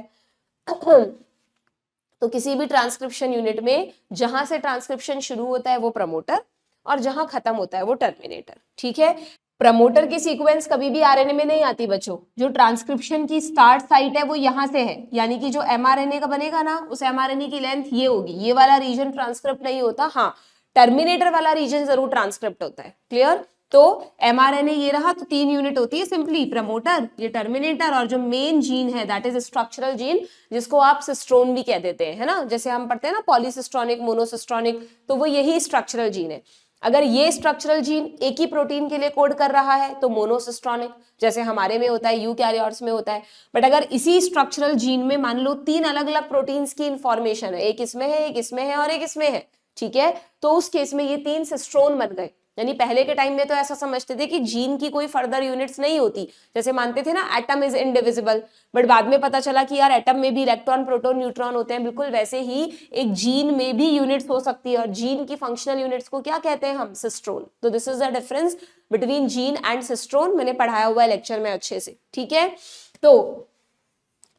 तो किसी भी ट्रांसक्रिप्शन यूनिट में जहां से ट्रांसक्रिप्शन शुरू होता है वो प्रमोटर, और जहां खत्म होता है वो टर्मिनेटर। ठीक है, प्रमोटर की सीक्वेंस कभी भी आरएनए में नहीं आती बच्चों। जो ट्रांसक्रिप्शन की स्टार्ट साइट है वो यहां से है, यानी कि जो एमआरएनए का बनेगा ना, उस एमआरएनए की लेंथ ये होगी, ये वाला रीजन ट्रांसक्रिप्ट नहीं होता। हाँ, टर्मिनेटर वाला रीजन जरूर ट्रांसक्रिप्ट होता है। क्लियर, तो एमआरएनए ये रहा, तो 3 यूनिट होती है सिंपली, प्रमोटर, ये टर्मिनेटर, और जो मेन जीन है दैट इज स्ट्रक्चरल जीन, जिसको आप सिस्ट्रोन भी कह देते हैं, है ना। जैसे हम पढ़ते हैं ना पॉलीसिस्ट्रॉनिक, मोनोसिस्ट्रॉनिक, तो वो यही स्ट्रक्चरल जीन है। अगर ये स्ट्रक्चरल जीन एक ही प्रोटीन के लिए कोड कर रहा है तो मोनोसिस्ट्रॉनिक, जैसे हमारे में होता है, यूकैरियोट्स में होता है। बट अगर इसी स्ट्रक्चरल जीन में मान लो 3 अलग अलग प्रोटीन्स की इंफॉर्मेशन है, एक इसमें है, एक इसमें है और एक इसमें है, ठीक है, तो उस केस में ये 3 सिस्ट्रोन बन गए। यानी पहले के टाइम में तो ऐसा समझते थे कि जीन की कोई फर्दर यूनिट्स नहीं होती, जैसे मानते थे ना एटम इज इनडिविजिबल, बट बाद में पता चला कि यार एटम में भी इलेक्ट्रॉन प्रोटॉन न्यूट्रॉन होते हैं। बिल्कुल वैसे ही एक जीन में भी यूनिट्स हो सकती है, और जीन की फंक्शनल यूनिट्स को क्या कहते हैं हम, सिस्ट्रोन। तो this is the difference between gene and cistron, मैंने पढ़ाया हुआ है लेक्चर में अच्छे से, ठीक है। तो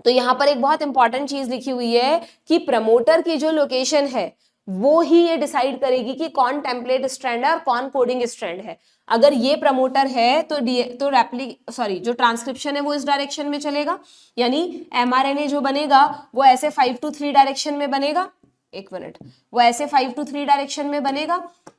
यहाँ पर एक बहुत इंपॉर्टेंट चीज लिखी हुई है कि प्रमोटर की जो लोकेशन है वो ही ये डिसाइड करेगी कि कौन टेम्पलेट स्ट्रैंड है और कौन कोडिंग स्ट्रैंड है। अगर ये प्रमोटर है तो जो ट्रांसक्रिप्शन है वो इस डायरेक्शन में चलेगा, यानी एमआरएनए जो बनेगा वो ऐसे 5 to 3 डायरेक्शन में बनेगा। एक मिनट, वो ऐसे 5 to 3 डायरेक्शन में बनेगा,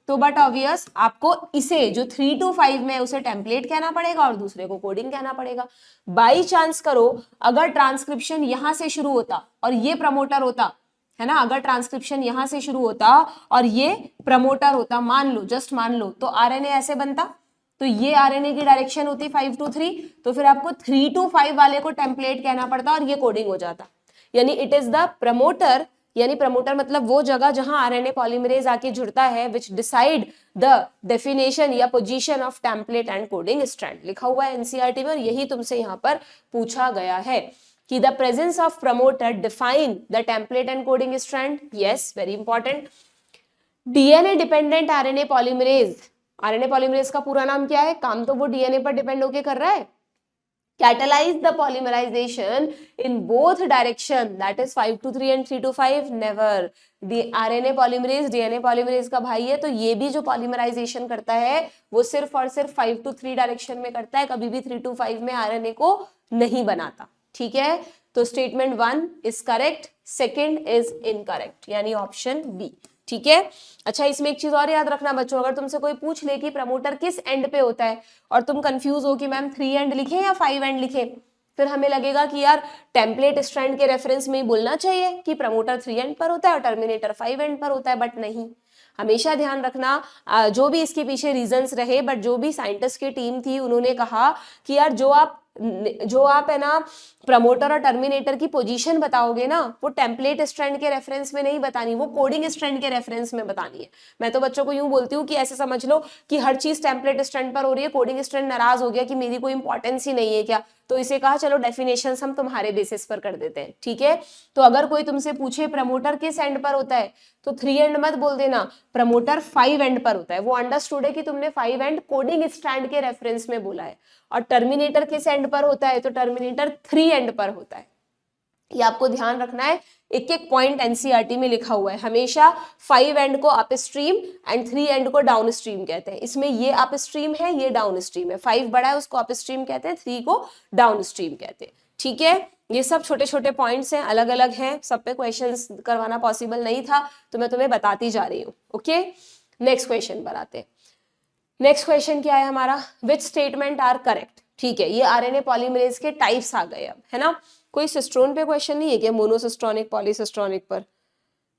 तो बट ऑब्वियस आपको इसे जो 3 to 5 में उसे टेम्पलेट कहना पड़ेगा और दूसरे को कोडिंग कहना पड़ेगा। बाई चांस करो अगर ट्रांसक्रिप्शन यहां से शुरू होता और ये प्रमोटर होता, है ना, अगर ट्रांसक्रिप्शन यहां से शुरू होता और ये प्रमोटर होता, मान लो, जस्ट मान लो, तो आरएनए ऐसे बनता, तो ये आरएनए की डायरेक्शन होती 5 to 3, तो फिर आपको 3 to 5 वाले को टेम्पलेट कहना पड़ता और ये कोडिंग हो जाता। यानी इट इज द प्रमोटर, यानी प्रमोटर मतलब वो जगह जहां आरएनए पॉलीमरेज आके जुड़ता है, विच डिसाइड द डेफिनेशन या position of template and coding strand. लिखा हुआ है एनसीईआरटी में, और यही तुमसे यहाँ पर पूछा गया है कि the presence of promoter define the template and coding strand. Yes, very important. DNA dependent RNA polymerase, RNA polymerase का पूरा नाम क्या है, काम तो वो DNA पर डिपेंड होके कर रहा है। Catalyze the polymerization in both direction, that is 5 to 3 and 3 to 5. Never. The RNA polymerase DNA polymerase का भाई है, तो ये भी जो polymerization करता है वो सिर्फ और सिर्फ 5 to 3 डायरेक्शन में करता है, कभी भी 3 to 5 में RNA को नहीं बनाता। ठीक है, तो statement 1 is correct, second is incorrect, यानी ऑप्शन बी। ठीक है। अच्छा, इसमें एक चीज और याद रखना बच्चों, अगर तुमसे कोई पूछ ले कि प्रमोटर किस एंड पे होता है और तुम कंफ्यूज हो कि मैम 3 एंड लिखें या 5 एंड लिखें, फिर हमें लगेगा कि यार टेम्पलेट स्ट्रैंड के रेफरेंस में ही बोलना चाहिए कि प्रमोटर 3 एंड पर होता है और टर्मिनेटर 5 एंड पर होता है, बट नहीं। हमेशा ध्यान रखना, जो भी इसके पीछे रीजंस रहे, बट जो भी साइंटिस्ट की टीम थी उन्होंने कहा कि यार जो आप है ना प्रमोटर और टर्मिनेटर की पोजीशन बताओगे ना, वो टेम्पलेट स्ट्रैंड के रेफरेंस में नहीं बतानी, वो कोडिंग स्ट्रैंड के रेफरेंस में बतानी है। मैं तो बच्चों को यूं बोलती हूँ कि ऐसे समझ लो कि हर चीज टेम्पलेट स्ट्रैंड पर हो रही है, कोडिंग स्ट्रैंड नाराज हो गया कि मेरी कोई इंपॉर्टेंस ही नहीं है क्या, तो इसे कहा चलो डेफिनेशंस हम तुम्हारे बेसिस पर कर देते हैं, ठीक है। तो अगर कोई तुमसे पूछे प्रमोटर किस एंड पर होता है, तो 3 एंड मत बोल देना, प्रमोटर 5 एंड पर होता है। वो अंडरस्टूड है कि तुमने 5 एंड कोडिंग स्ट्रैंड के रेफरेंस में बोला है। और टर्मिनेटर किस एंड पर होता है, तो टर्मिनेटर 3 एंड पर होता है। ये आपको ध्यान रखना है, एक एक पॉइंट एनसीईआरटी में लिखा हुआ है। हमेशा 5 एंड को अप स्ट्रीम एंड 3 एंड को डाउन स्ट्रीम कहते हैं। इसमें ये अप स्ट्रीम है, ये डाउन स्ट्रीम है। 5 बड़ा है उसको अप स्ट्रीम कहते हैं, 3 को डाउन स्ट्रीम कहते हैं, ठीक है। ये सब छोटे छोटे पॉइंट्स हैं, अलग अलग हैं, सब पे क्वेश्चंस करवाना पॉसिबल नहीं था, तो मैं तुम्हें बताती जा रही हूँ, ओके। नेक्स्ट क्वेश्चन पर आते हैं। नेक्स्ट क्वेश्चन क्या है हमारा, विच स्टेटमेंट आर करेक्ट, ठीक है। ये आरएनए पॉलीमरेज के टाइप्स आ गए अब, है ना। कोई सिस्ट्रोन पे क्वेश्चन नहीं है क्या, मोनोसिस्ट्रॉनिक पॉलीसिस्ट्रॉनिक पर,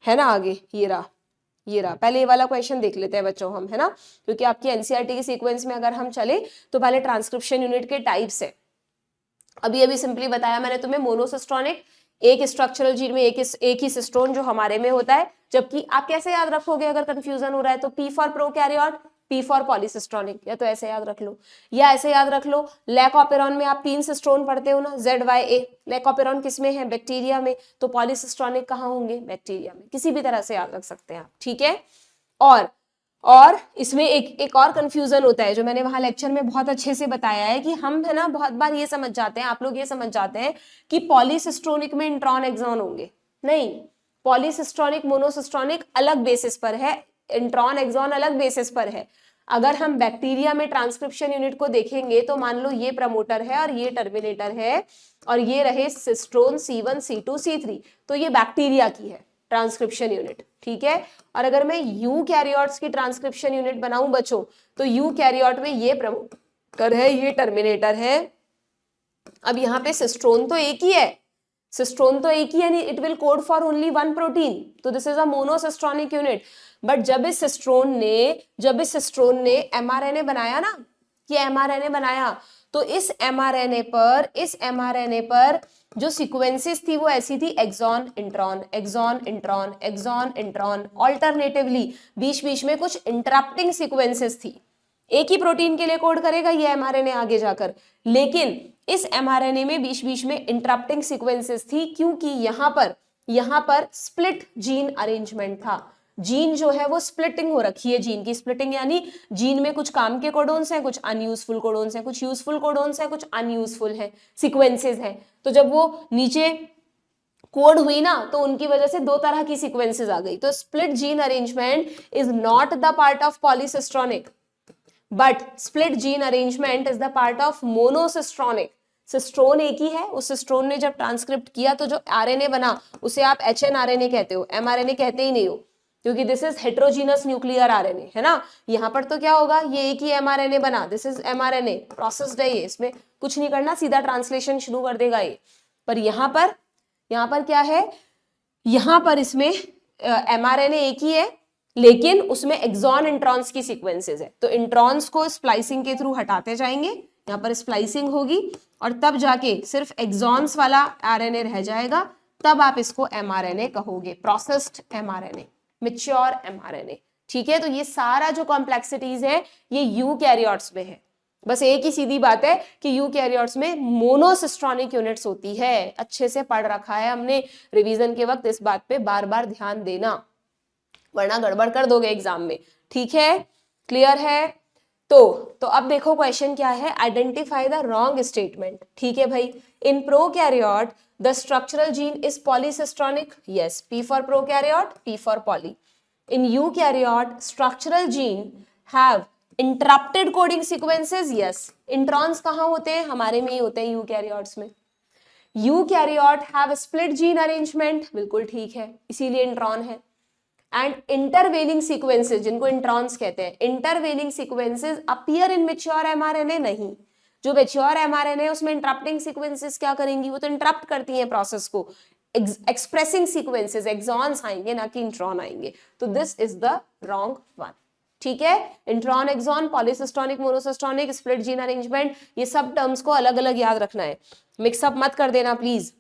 है ना। आगे ये रहा, पहले ये वाला क्वेश्चन देख लेते हैं बच्चों हम, है ना, क्योंकि आपकी एनसीईआरटी के सीक्वेंस में अगर हम चले तो पहले ट्रांसक्रिप्शन यूनिट के टाइप्स है। अभी सिंपली बताया मैंने तुम्हें, मोनोसिस्ट्रॉनिक एक स्ट्रक्चरल जीन में एक ही सिस्ट्रोन जो हमारे में होता है, जबकि आप कैसे याद रखोगे अगर कंफ्यूजन हो रहा है तो P for prokaryote, P for polycistronic, या तो ऐसे याद रख लो या ऐसे याद रख लो। लैकोपेरॉन में आप 3 सिस्ट्रोन पढ़ते हो ना, ZYA। लैकोपेरॉन किस में है, बैक्टीरिया में, तो पॉलीसिस्ट्रॉनिक कहाँ होंगे, बैक्टीरिया में। किसी भी तरह से याद रख सकते हैं आप, ठीक है। और इसमें एक और कंफ्यूजन होता है जो मैंने वहां लेक्चर में बहुत अच्छे से बताया है कि हम है ना बहुत बार ये समझ जाते हैं, आप लोग ये समझ जाते हैं कि पॉलीसिस्ट्रोनिक में इंट्रॉन एक्सॉन होंगे। नहीं, पॉलीसिस्ट्रॉनिक मोनोसिस्ट्रॉनिक अलग बेसिस पर है, इंट्रॉन एक्सॉन अलग बेसिस पर है। अगर हम बैक्टीरिया में ट्रांसक्रिप्शन यूनिट को देखेंगे तो मान लो ये प्रमोटर है और ये टर्मिनेटर है और ये रहे सिस्ट्रोन C1 C2 C3, तो ये बैक्टीरिया की है ट्रांसक्रिप्शन यूनिट, ठीक है। और अगर मैं यूकैरियोट्स की ट्रांसक्रिप्शन यूनिट बनाऊं बच्चों, तो यूकैरियोट में ये प्रमोटर है, ये टर्मिनेटर है। अब यहाँ पे सिस्ट्रोन तो एक ही है, यानी it will code for only 1 protein, तो this is a monocistronic unit. But जब इस सिस्ट्रोन ने एमआरएनए बनाया ना, ये एमआरएनए बनाया, तो इस एमआरएनए पर जो सीक्वेंसेस थी वो ऐसी थी, exon intron, exon intron, exon intron, alternatively बीच बीच में कुछ इंटरप्टिंग सीक्वेंसेस थी। एक ही प्रोटीन के लिए कोड करेगा ये एमआरएनए आगे जाकर, लेकिन इस एमआरएनए में बीच बीच में इंटरप्टिंग सीक्वेंसेस थी, क्योंकि यहाँ पर स्प्लिट जीन अरेंजमेंट था। जीन जो है वो स्प्लिटिंग हो रखी है, जीन की स्प्लिटिंग, यानी जीन में कुछ काम के कोडोन्स हैं, कुछ अनयूजफुल कोडोन्स हैं, कुछ यूजफुल कोडोन्स हैं, कुछ अनयूजफुल हैं, सीक्वेंसेस हैं। तो जब वो नीचे कोड हुई ना, तो उनकी वजह से 2 तरह की सीक्वेंसेस आ गई। तो split gene arrangement is not the part of polycistronic, but split gene arrangement is the part of monocistronic. Cistron एक ही है, उस सिस्ट्रोन ने जब ट्रांसक्रिप्ट किया तो जो आरएनए बना उसे आप HNRNA कहते हो, mRNA कहते ही नहीं हो, क्योंकि this is heterogeneous nuclear RNA, है ना। यहाँ पर तो क्या होगा, ये एक ही mRNA बना, दिस इज mRNA, प्रोसेस्ड है ये, इसमें कुछ नहीं करना, सीधा ट्रांसलेशन शुरू कर देगा ये। पर यहाँ पर क्या है, यहाँ पर इसमें mRNA एक ही है, लेकिन उसमें एक्सॉन इंट्रॉन्स की सीक्वेंसेस है, तो इंट्रॉन्स को स्प्लाइसिंग के थ्रू हटाते जाएंगे, यहाँ पर स्प्लाइसिंग होगी और तब जाके सिर्फ एक्सॉन्स वाला आरएनए रह जाएगा, तब आप इसको mRNA कहोगे, प्रोसेस्ड mRNA, मैच्योर mRNA, ठीक है। तो ये सारा जो कॉम्प्लेक्सिटीज है ये यूकैरियोट्स में है। बस एक ही सीधी बात है कि यूकैरियोट्स में मोनोसिस्ट्रॉनिक यूनिट्स होती है, अच्छे से पढ़ रखा है हमने, रिवीजन के वक्त इस बात पे बार बार ध्यान देना, वरना गड़बड़ कर दोगे एग्जाम में, ठीक है, क्लियर है। तो अब देखो क्वेश्चन क्या है, आइडेंटिफाई द रॉन्ग स्टेटमेंट, ठीक है भाई। In prokaryote the structural gene is polycistronic, yes, P for prokaryote, P for poly. In eukaryote structural gene have interrupted coding sequences, yes. Introns कहाँ होते हैं, हमारे में ही होते हैं यूकैरियोट्स में। Eukaryote have split gene arrangement, बिल्कुल ठीक है, इसीलिए इंट्रॉन है। एंड इंटरवेलिंग सीक्वेंसेस, जिनको इंट्रॉन्स कहते हैं, intervening sequences appear in mature mRNA नहीं। जो मैच्योर एमआरएनए है उसमें इंटरप्टिंग सीक्वेंसेस क्या करेंगी, वो तो इंटरप्ट करती हैं प्रोसेस को। एक्सप्रेसिंग सीक्वेंसेस एक्सॉन्स आएंगे, ना कि इंट्रॉन आएंगे। तो this is the wrong one. ठीक है, intron, exon, polycistronic, monocistronic, split gene arrangement, ये सब टर्म्स को अलग अलग याद रखना है, मिक्सअप मत कर देना प्लीज।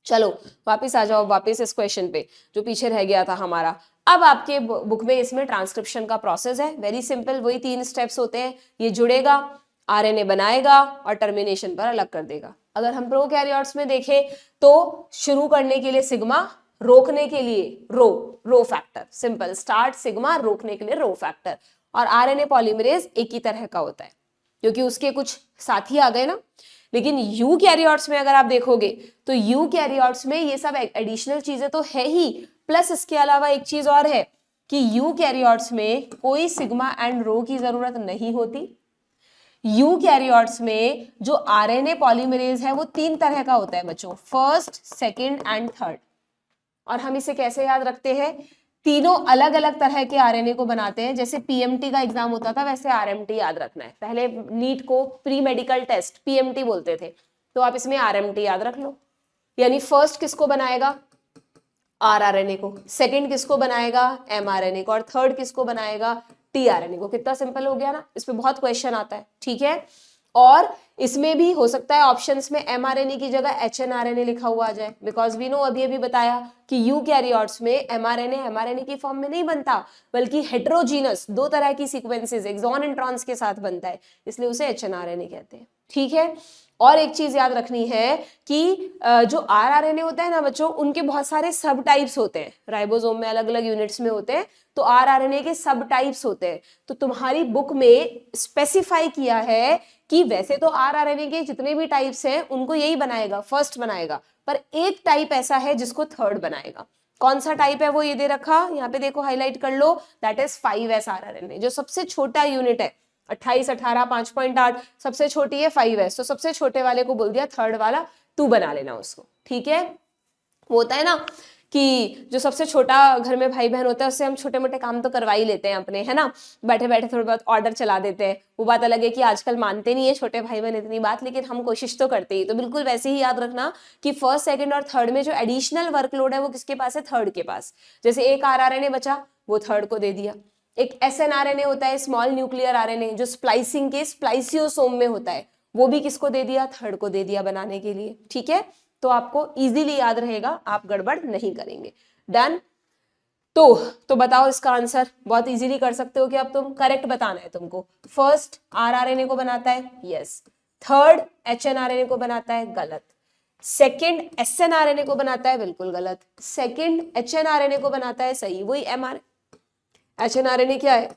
चलो वापस आ जाओ, वापस इस क्वेश्चन पे जो पीछे रह गया था हमारा। अब आपके बुक में इसमें ट्रांसक्रिप्शन का प्रोसेस है, वेरी सिंपल, वही 3 स्टेप्स होते हैं। ये जुड़ेगा, आरएनए बनाएगा और टर्मिनेशन पर अलग कर देगा। अगर हम प्रोकैरियोट्स में देखें तो शुरू करने के लिए सिग्मा, रोकने के लिए rho factor, simple start sigma, रोकने के लिए रो फैक्टर। और आरएनए पॉलीमरेज एक ही तरह का होता है, क्योंकि उसके कुछ साथी आ गए ना। लेकिन यू कैरियोट्स में अगर आप देखोगे तो यू कैरियोट्स में ये सब एडिशनल चीजें तो है ही, प्लस इसके अलावा एक चीज और है कि यू कैरियोट्स में कोई सिग्मा एंड रो की जरूरत नहीं होती। यू कैरियोट्स में जो आरएनए पॉलीमरेज है वो 3 तरह का होता है बच्चों, फर्स्ट, सेकंड एंड थर्ड। और हम इसे कैसे याद रखते हैं, तीनों अलग अलग तरह के आरएनए को बनाते हैं। जैसे पीएमटी का एग्जाम होता था वैसे आरएमटी याद रखना है। पहले नीट को प्री मेडिकल टेस्ट पीएमटी बोलते थे, तो आप इसमें आरएमटी याद रख लो। यानी फर्स्ट किसको बनाएगा, आरआरएनए को, सेकंड किसको बनाएगा, एमआरएनए को, और थर्ड किसको बनाएगा, टीआरएनए को। कितना सिंपल हो गया ना, इस पे बहुत क्वेश्चन आता है। ठीक है, और इसमें भी हो सकता है ऑप्शंस में एमआरएनए की जगह एचएनआरएनए लिखा हुआ आ जाए, बिकॉज वी नो अभी अभी बताया कि यूकैरियोट्स में एमआरएनए की फॉर्म में नहीं बनता, बल्कि हेट्रोजीनस 2 तरह की सीक्वेंसेस एक्सॉन इंट्रॉन्स के साथ बनता है, इसलिए उसे एचएनआरएनए कहते हैं। ठीक है, और एक चीज याद रखनी है कि जो आरआरएनए होता है ना बच्चों, उनके बहुत सारे सब टाइप्स होते हैं, राइबोसोम में अलग अलग यूनिट्स में होते हैं, तो आरआरएनए के सब टाइप्स होते हैं। तो तुम्हारी बुक में स्पेसिफाई किया है कि वैसे तो आरआरएनए के जितने भी टाइप्स हैं उनको यही बनाएगा, फर्स्ट बनाएगा, पर एक टाइप ऐसा है जिसको थर्ड बनाएगा। कौन सा टाइप है वो ये दे रखा, यहाँ पे देखो हाईलाइट कर लो, दैट इज 5s आरआरएनए, जो सबसे छोटा यूनिट है। 28, 18, 5.8 सबसे छोटी है 5s, तो सबसे छोटे वाले को बोल दिया थर्ड वाला तू बना लेना उसको। ठीक है, वो होता है ना कि जो सबसे छोटा घर में भाई बहन होता है उससे हम छोटे मोटे काम तो करवा ही लेते हैं अपने, है ना, बैठे बैठे थोड़ा बहुत ऑर्डर चला देते हैं। वो बात अलग है कि आजकल मानते नहीं है छोटे भाई बहन इतनी बात, लेकिन हम कोशिश तो करते ही। तो बिल्कुल वैसे ही याद रखना कि फर्स्ट, सेकंड और थर्ड में जो एडिशनल वर्कलोड है वो किसके पास है, थर्ड के पास। जैसे एक आरआरएनए बचा वो थर्ड को दे दिया। एक एसएनआरएनए होता है, स्मॉल न्यूक्लियर आरएनए, जो स्प्लाइसिंग के स्प्लाइसियोसोम में होता है, वो भी किसको दे दिया, थर्ड को दे दिया बनाने के लिए। ठीक है, तो आपको इजीली याद रहेगा, आप गड़बड़ नहीं करेंगे। डन, तो बताओ इसका आंसर, बहुत इजीली कर सकते हो कि अब तुम करेक्ट बताना है तुमको। फर्स्ट आरआरएनए को बनाता है, यस। थर्ड एचएनआरएनए को बनाता है, गलत। सेकंड एसएनआरएनए को बनाता है, बिल्कुल गलत। सेकंड एचएनआरएनए को बनाता है, सही, वही एचएनआरएनए क्या है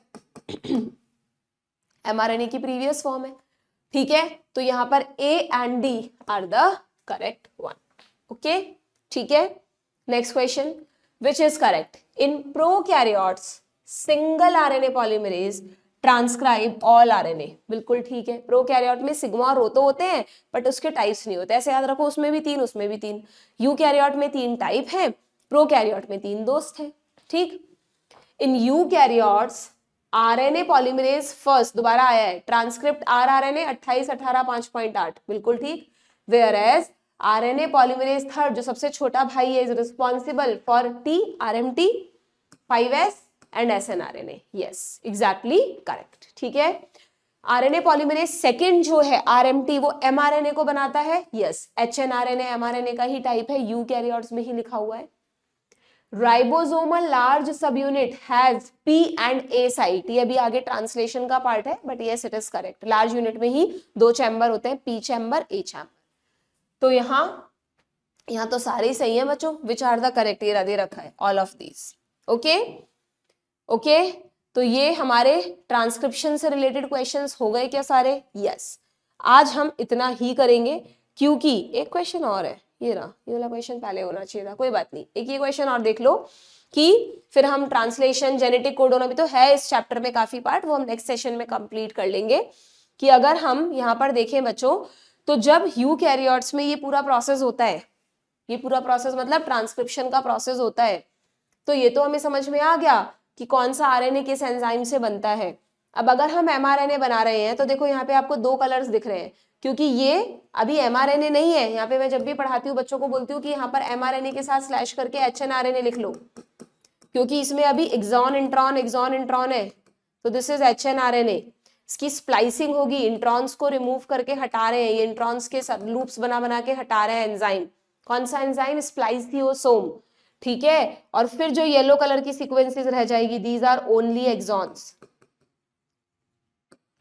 एमआरएनए की प्रीवियस फॉर्म है। ठीक है, तो यहां पर A and D R the correct one. Okay, ठीक है, next question, which is correct in prokaryotes single RNA polymerase transcribe all RNA. बिल्कुल ठीक है, प्रोकैरियोट में सिग्मा और रो तो होते हैं बट उसके टाइप्स नहीं होते, ऐसे याद रखो, उसमें भी 3 उसमें भी 3। यूकैरियोट में 3 टाइप है, प्रोकैरियोट में 3 दोस्त है। ठीक, in eukaryotes RNA polymerase first, दोबारा आया है, ट्रांसक्रिप्ट आरआरएनए 28, 18, 5.8, बिल्कुल ठीक। Where as RNA polymerase third, जो सबसे छोटा भाई है, is responsible for T, RMT, 5s and snRNA. Yes, exactly correct. ठीक है, आरएनए पॉलीमरेज सेकंड जो है आरएमटी, वो एमआरएनए को बनाता है, यस। एचएनआरएनए एमआरएनए का ही टाइप है, यूकैरियोट्स में ही लिखा हुआ है। राइबोसोमल लार्ज सब unit has P and A site, ये अभी आगे ट्रांसलेशन का पार्ट है, but yes it is correct. Large unit में ही 2 चैम्बर होते हैं, पी चैम्बर, ए चैम्बर। तो यहाँ तो सारे ही सही है बच्चों, विच आर द करेक्ट, ये दे रखा है all of these. Okay okay, तो ये हमारे ट्रांसक्रिप्शन से रिलेटेड क्वेश्चंस हो गए क्या सारे? यस, आज हम इतना ही करेंगे, क्योंकि एक क्वेश्चन और है, ये रहा, ये वाला क्वेश्चन पहले होना चाहिए था, कोई बात नहीं, एक ये क्वेश्चन और देख लो कि फिर हम ट्रांसलेशन, जेनेटिक कोड होना भी तो है इस चैप्टर में काफी पार्ट, वो हम नेक्स्ट सेशन में कंप्लीट कर लेंगे। कि अगर हम यहाँ पर देखें बच्चों, तो जब यूकैरियोट्स में ये पूरा प्रोसेस होता है, ये पूरा प्रोसेस मतलब ट्रांसक्रिप्शन का प्रोसेस होता है, तो ये तो हमें समझ में आ गया कि कौन सा आरएनए किस एंजाइम से बनता है। अब अगर हम एमआरएनए बना रहे हैं तो देखो यहाँ पे आपको 2 कलर्स दिख रहे हैं, क्योंकि ये अभी एमआरएनए नहीं है। यहाँ पे मैं जब भी पढ़ाती हूँ बच्चों को बोलती हूँ कि यहाँ पर एमआरएनए के साथ स्लैश करके एचएनआरएनए लिख लो, क्योंकि इसमें अभी एक्सॉन इंट्रॉन है, तो दिस इज एचएनआरएनए। इसकी स्प्लाइसिंग होगी, इंट्रॉन्स को रिमूव करके हटा रहे हैं, ये इंट्रॉन्स के लूप्स बना बना के हटा रहे हैं एंजाइम। कौन सा एंजाइम? स्प्लाइसियोसोम, ठीक है। और फिर जो येलो कलर की सीक्वेंसेस रह जाएगी, दीज आर ओनली एक्सॉन्स।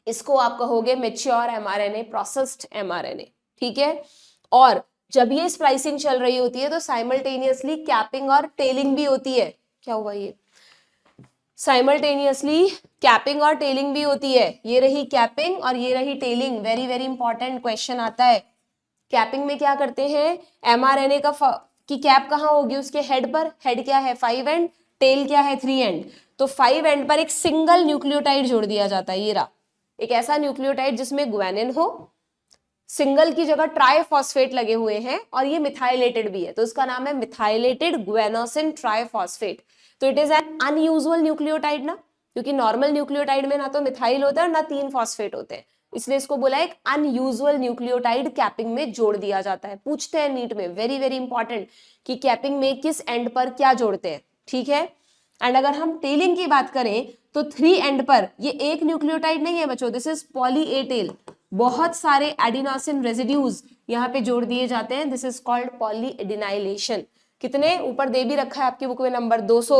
इसको आप कहोगे मैच्योर एमआरएनए, प्रोसेस्ड एमआरएनए, ठीक है। और जब ये स्प्लाइसिंग चल रही होती है तो साइमल्टेनियसली कैपिंग और टेलिंग भी होती है। क्या हुआ? ये साइमल्टेनियसली कैपिंग और टेलिंग भी होती है। ये रही कैपिंग और ये रही telling. Very very important question आता है। कैपिंग में क्या करते हैं, एमआरएनए की कैप कहाँ होगी? उसके हेड पर। हेड क्या है? 5 एंड, टेल क्या है? 3 एंड। तो 5 एंड पर एक सिंगल न्यूक्लियोटाइड जोड़ दिया जाता है। ये रहा एक ऐसा न्यूक्लियोटाइड जिसमें ग्वानिन हो, सिंगल की जगह ट्राइफॉस्फेट लगे हुए हैं और ये मिथाइलेटेड भी है, तो इसका नाम है मिथाइलेटेड ग्वेनोसिन ट्राइफॉस्फेट। तो it is an unusual nucleotide ना, क्योंकि नॉर्मल न्यूक्लियोटाइड में ना तो मिथाइल होता है ना 3 फॉस्फेट होते हैं, इसलिए इसको बोला एक अनयूजुअल न्यूक्लियोटाइड कैपिंग में जोड़ दिया जाता है। पूछते हैं नीट में, वेरी वेरी इंपॉर्टेंट, कि कैपिंग में किस एंड पर क्या जोड़ते हैं, ठीक है। एंड अगर हम टेलिंग की बात करें तो 3 एंड पर ये एक न्यूक्लियोटाइड नहीं है बच्चों, this is poly A tail. बहुत सारे एडिनोसिन रेजिड्यूज यहाँ पे जोड़ दिए जाते हैं, this is called poly adenylation. कितने? ऊपर दे भी रखा है आपकी बुक में नंबर 200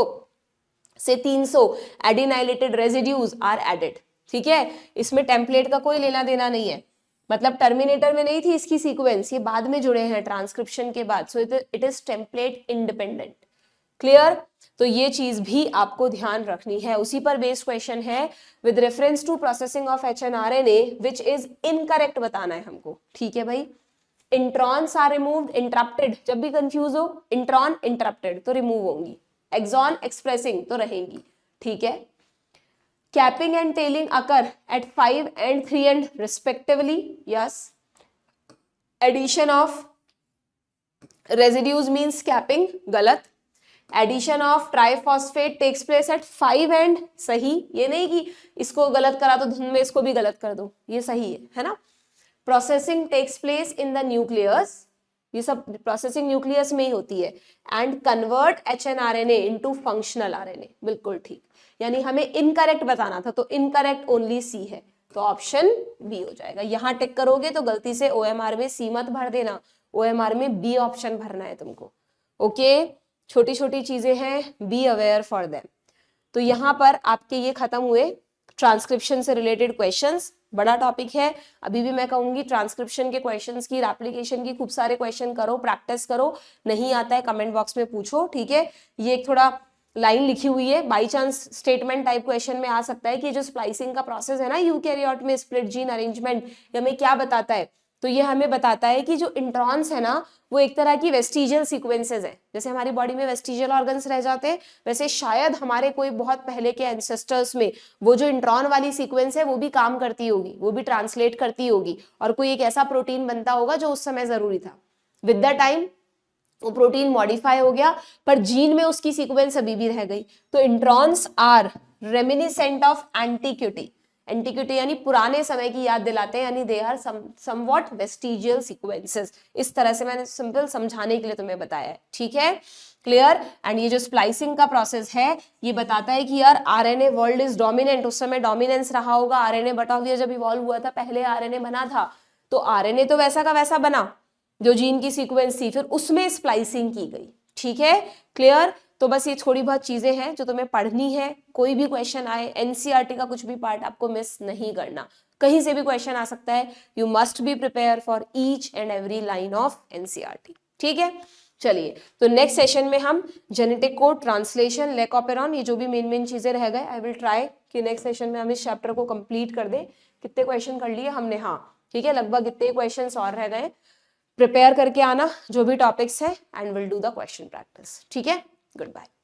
से 300 एडिनाइलेटेड रेजिड्यूज आर एडेड, ठीक है। इसमें टेम्पलेट का कोई लेना देना नहीं है, मतलब टर्मिनेटर में नहीं थी इसकी सीक्वेंस, ये बाद में जुड़े हैं ट्रांसक्रिप्शन के बाद, so it is template independent. Clear? तो ये चीज भी आपको ध्यान रखनी है। उसी पर बेस्ड क्वेश्चन है, with reference to processing of hnRNA which is incorrect बताना है हमको, ठीक है भाई। इंट्रॉन्स आर रिमूव्ड, इंटरप्टेड, जब भी कंफ्यूज हो इंट्रॉन इंटरप्टेड तो रिमूव होंगी, एक्सॉन एक्सप्रेसिंग तो रहेंगी, ठीक है। Capping and telling occur at 5 and 3 end respectively, yes. Addition of residues means capping, गलत। Addition of triphosphate takes place at 5 end, सही। ये नहीं कि इसको गलत करा तो धुन में इसको भी गलत कर दो, ये सही है ना। Processing takes place in the nucleus, ये सब प्रोसेसिंग न्यूक्लियस में ही होती है। And convert hnRNA into functional RNA, बिल्कुल ठीक। यानी हमें इनकरेक्ट बताना था, तो इनकरेक्ट ओनली सी है, तो ऑप्शन बी हो जाएगा। यहां टिक करोगे तो गलती से ओएमआर में सी मत भर देना, ओएमआर में बी ऑप्शन भरना है तुमको, ओके। छोटी छोटी चीजें हैं, बी अवेयर फॉर देम। तो यहाँ पर आपके ये खत्म हुए ट्रांसक्रिप्शन से रिलेटेड क्वेश्चंस। बड़ा टॉपिक है, अभी भी मैं कहूंगी ट्रांसक्रिप्शन के क्वेश्चंस की, एप्लीकेशन की खूब सारे क्वेश्चन करो, प्रैक्टिस करो। नहीं आता है कमेंट बॉक्स में पूछो, ठीक है। ये एक थोड़ा लाइन लिखी हुई है, by chance statement type question में आ सकता है कि जो स्प्लाइसिंग का प्रोसेस है ना यूकैरियोट में, स्प्लिट जीन अरेंजमेंट, ये हमें क्या बताता है? तो ये हमें बताता है कि जो इंट्रॉन्स है ना वो एक तरह की वेस्टिजियल सीक्वेंसेस है। जैसे हमारी बॉडी में वेस्टिजियल ऑर्गन्स रह जाते हैं, वैसे शायद हमारे कोई बहुत पहले के एंसेस्टर्स में वो जो इंट्रॉन वाली सीक्वेंस है वो भी काम करती होगी, वो भी ट्रांसलेट करती होगी, और कोई एक ऐसा प्रोटीन बनता होगा जो उस समय जरूरी था। विद द टाइम वो प्रोटीन मॉडिफाई हो गया, पर जीन में उसकी सीक्वेंस अभी भी रह गई। तो introns are reminiscent of antiquity, antiquity यानी पुराने समय की याद दिलाते हैं, यानी they are somewhat vestigial sequences. इस तरह से मैंने सिंपल समझाने के लिए तुम्हें बताया है, ठीक है, क्लियर। एंड ये जो स्प्लाइसिंग का प्रोसेस है ये बताता है कि यार आरएनए वर्ल्ड इज डोमिनेंट, उस समय डोमिनेंस रहा होगा। आरएनए बटालियर जब इवॉल्व हुआ था, पहले आरएनए बना था, तो आरएनए तो वैसा का वैसा बना जो जीन की सीक्वेंस थी, फिर उसमें स्प्लाइसिंग की गई, ठीक है, क्लियर। तो बस ये थोड़ी बहुत चीजें हैं जो तुम्हें पढ़नी है। कोई भी क्वेश्चन आए, एनसीईआरटी का कुछ भी पार्ट आपको मिस नहीं करना, कहीं से भी क्वेश्चन आ सकता है। You must be prepare for each and every line of NCERT, ठीक है। चलिए, तो नेक्स्ट सेशन में हम जेनेटिक कोड, ट्रांसलेशन, लेकोपेरॉन, ये जो भी मेन चीजें रह गए, आई विल ट्राई कि नेक्स्ट सेशन में हम इस चैप्टर को कंप्लीट कर दें। कितने क्वेश्चन कर लिए हमने? हाँ, ठीक है, लगभग इतने क्वेश्चन और रह गए। प्रिपेयर करके आना जो भी टॉपिक्स है, and will do the question practice, ठीक है। Good bye.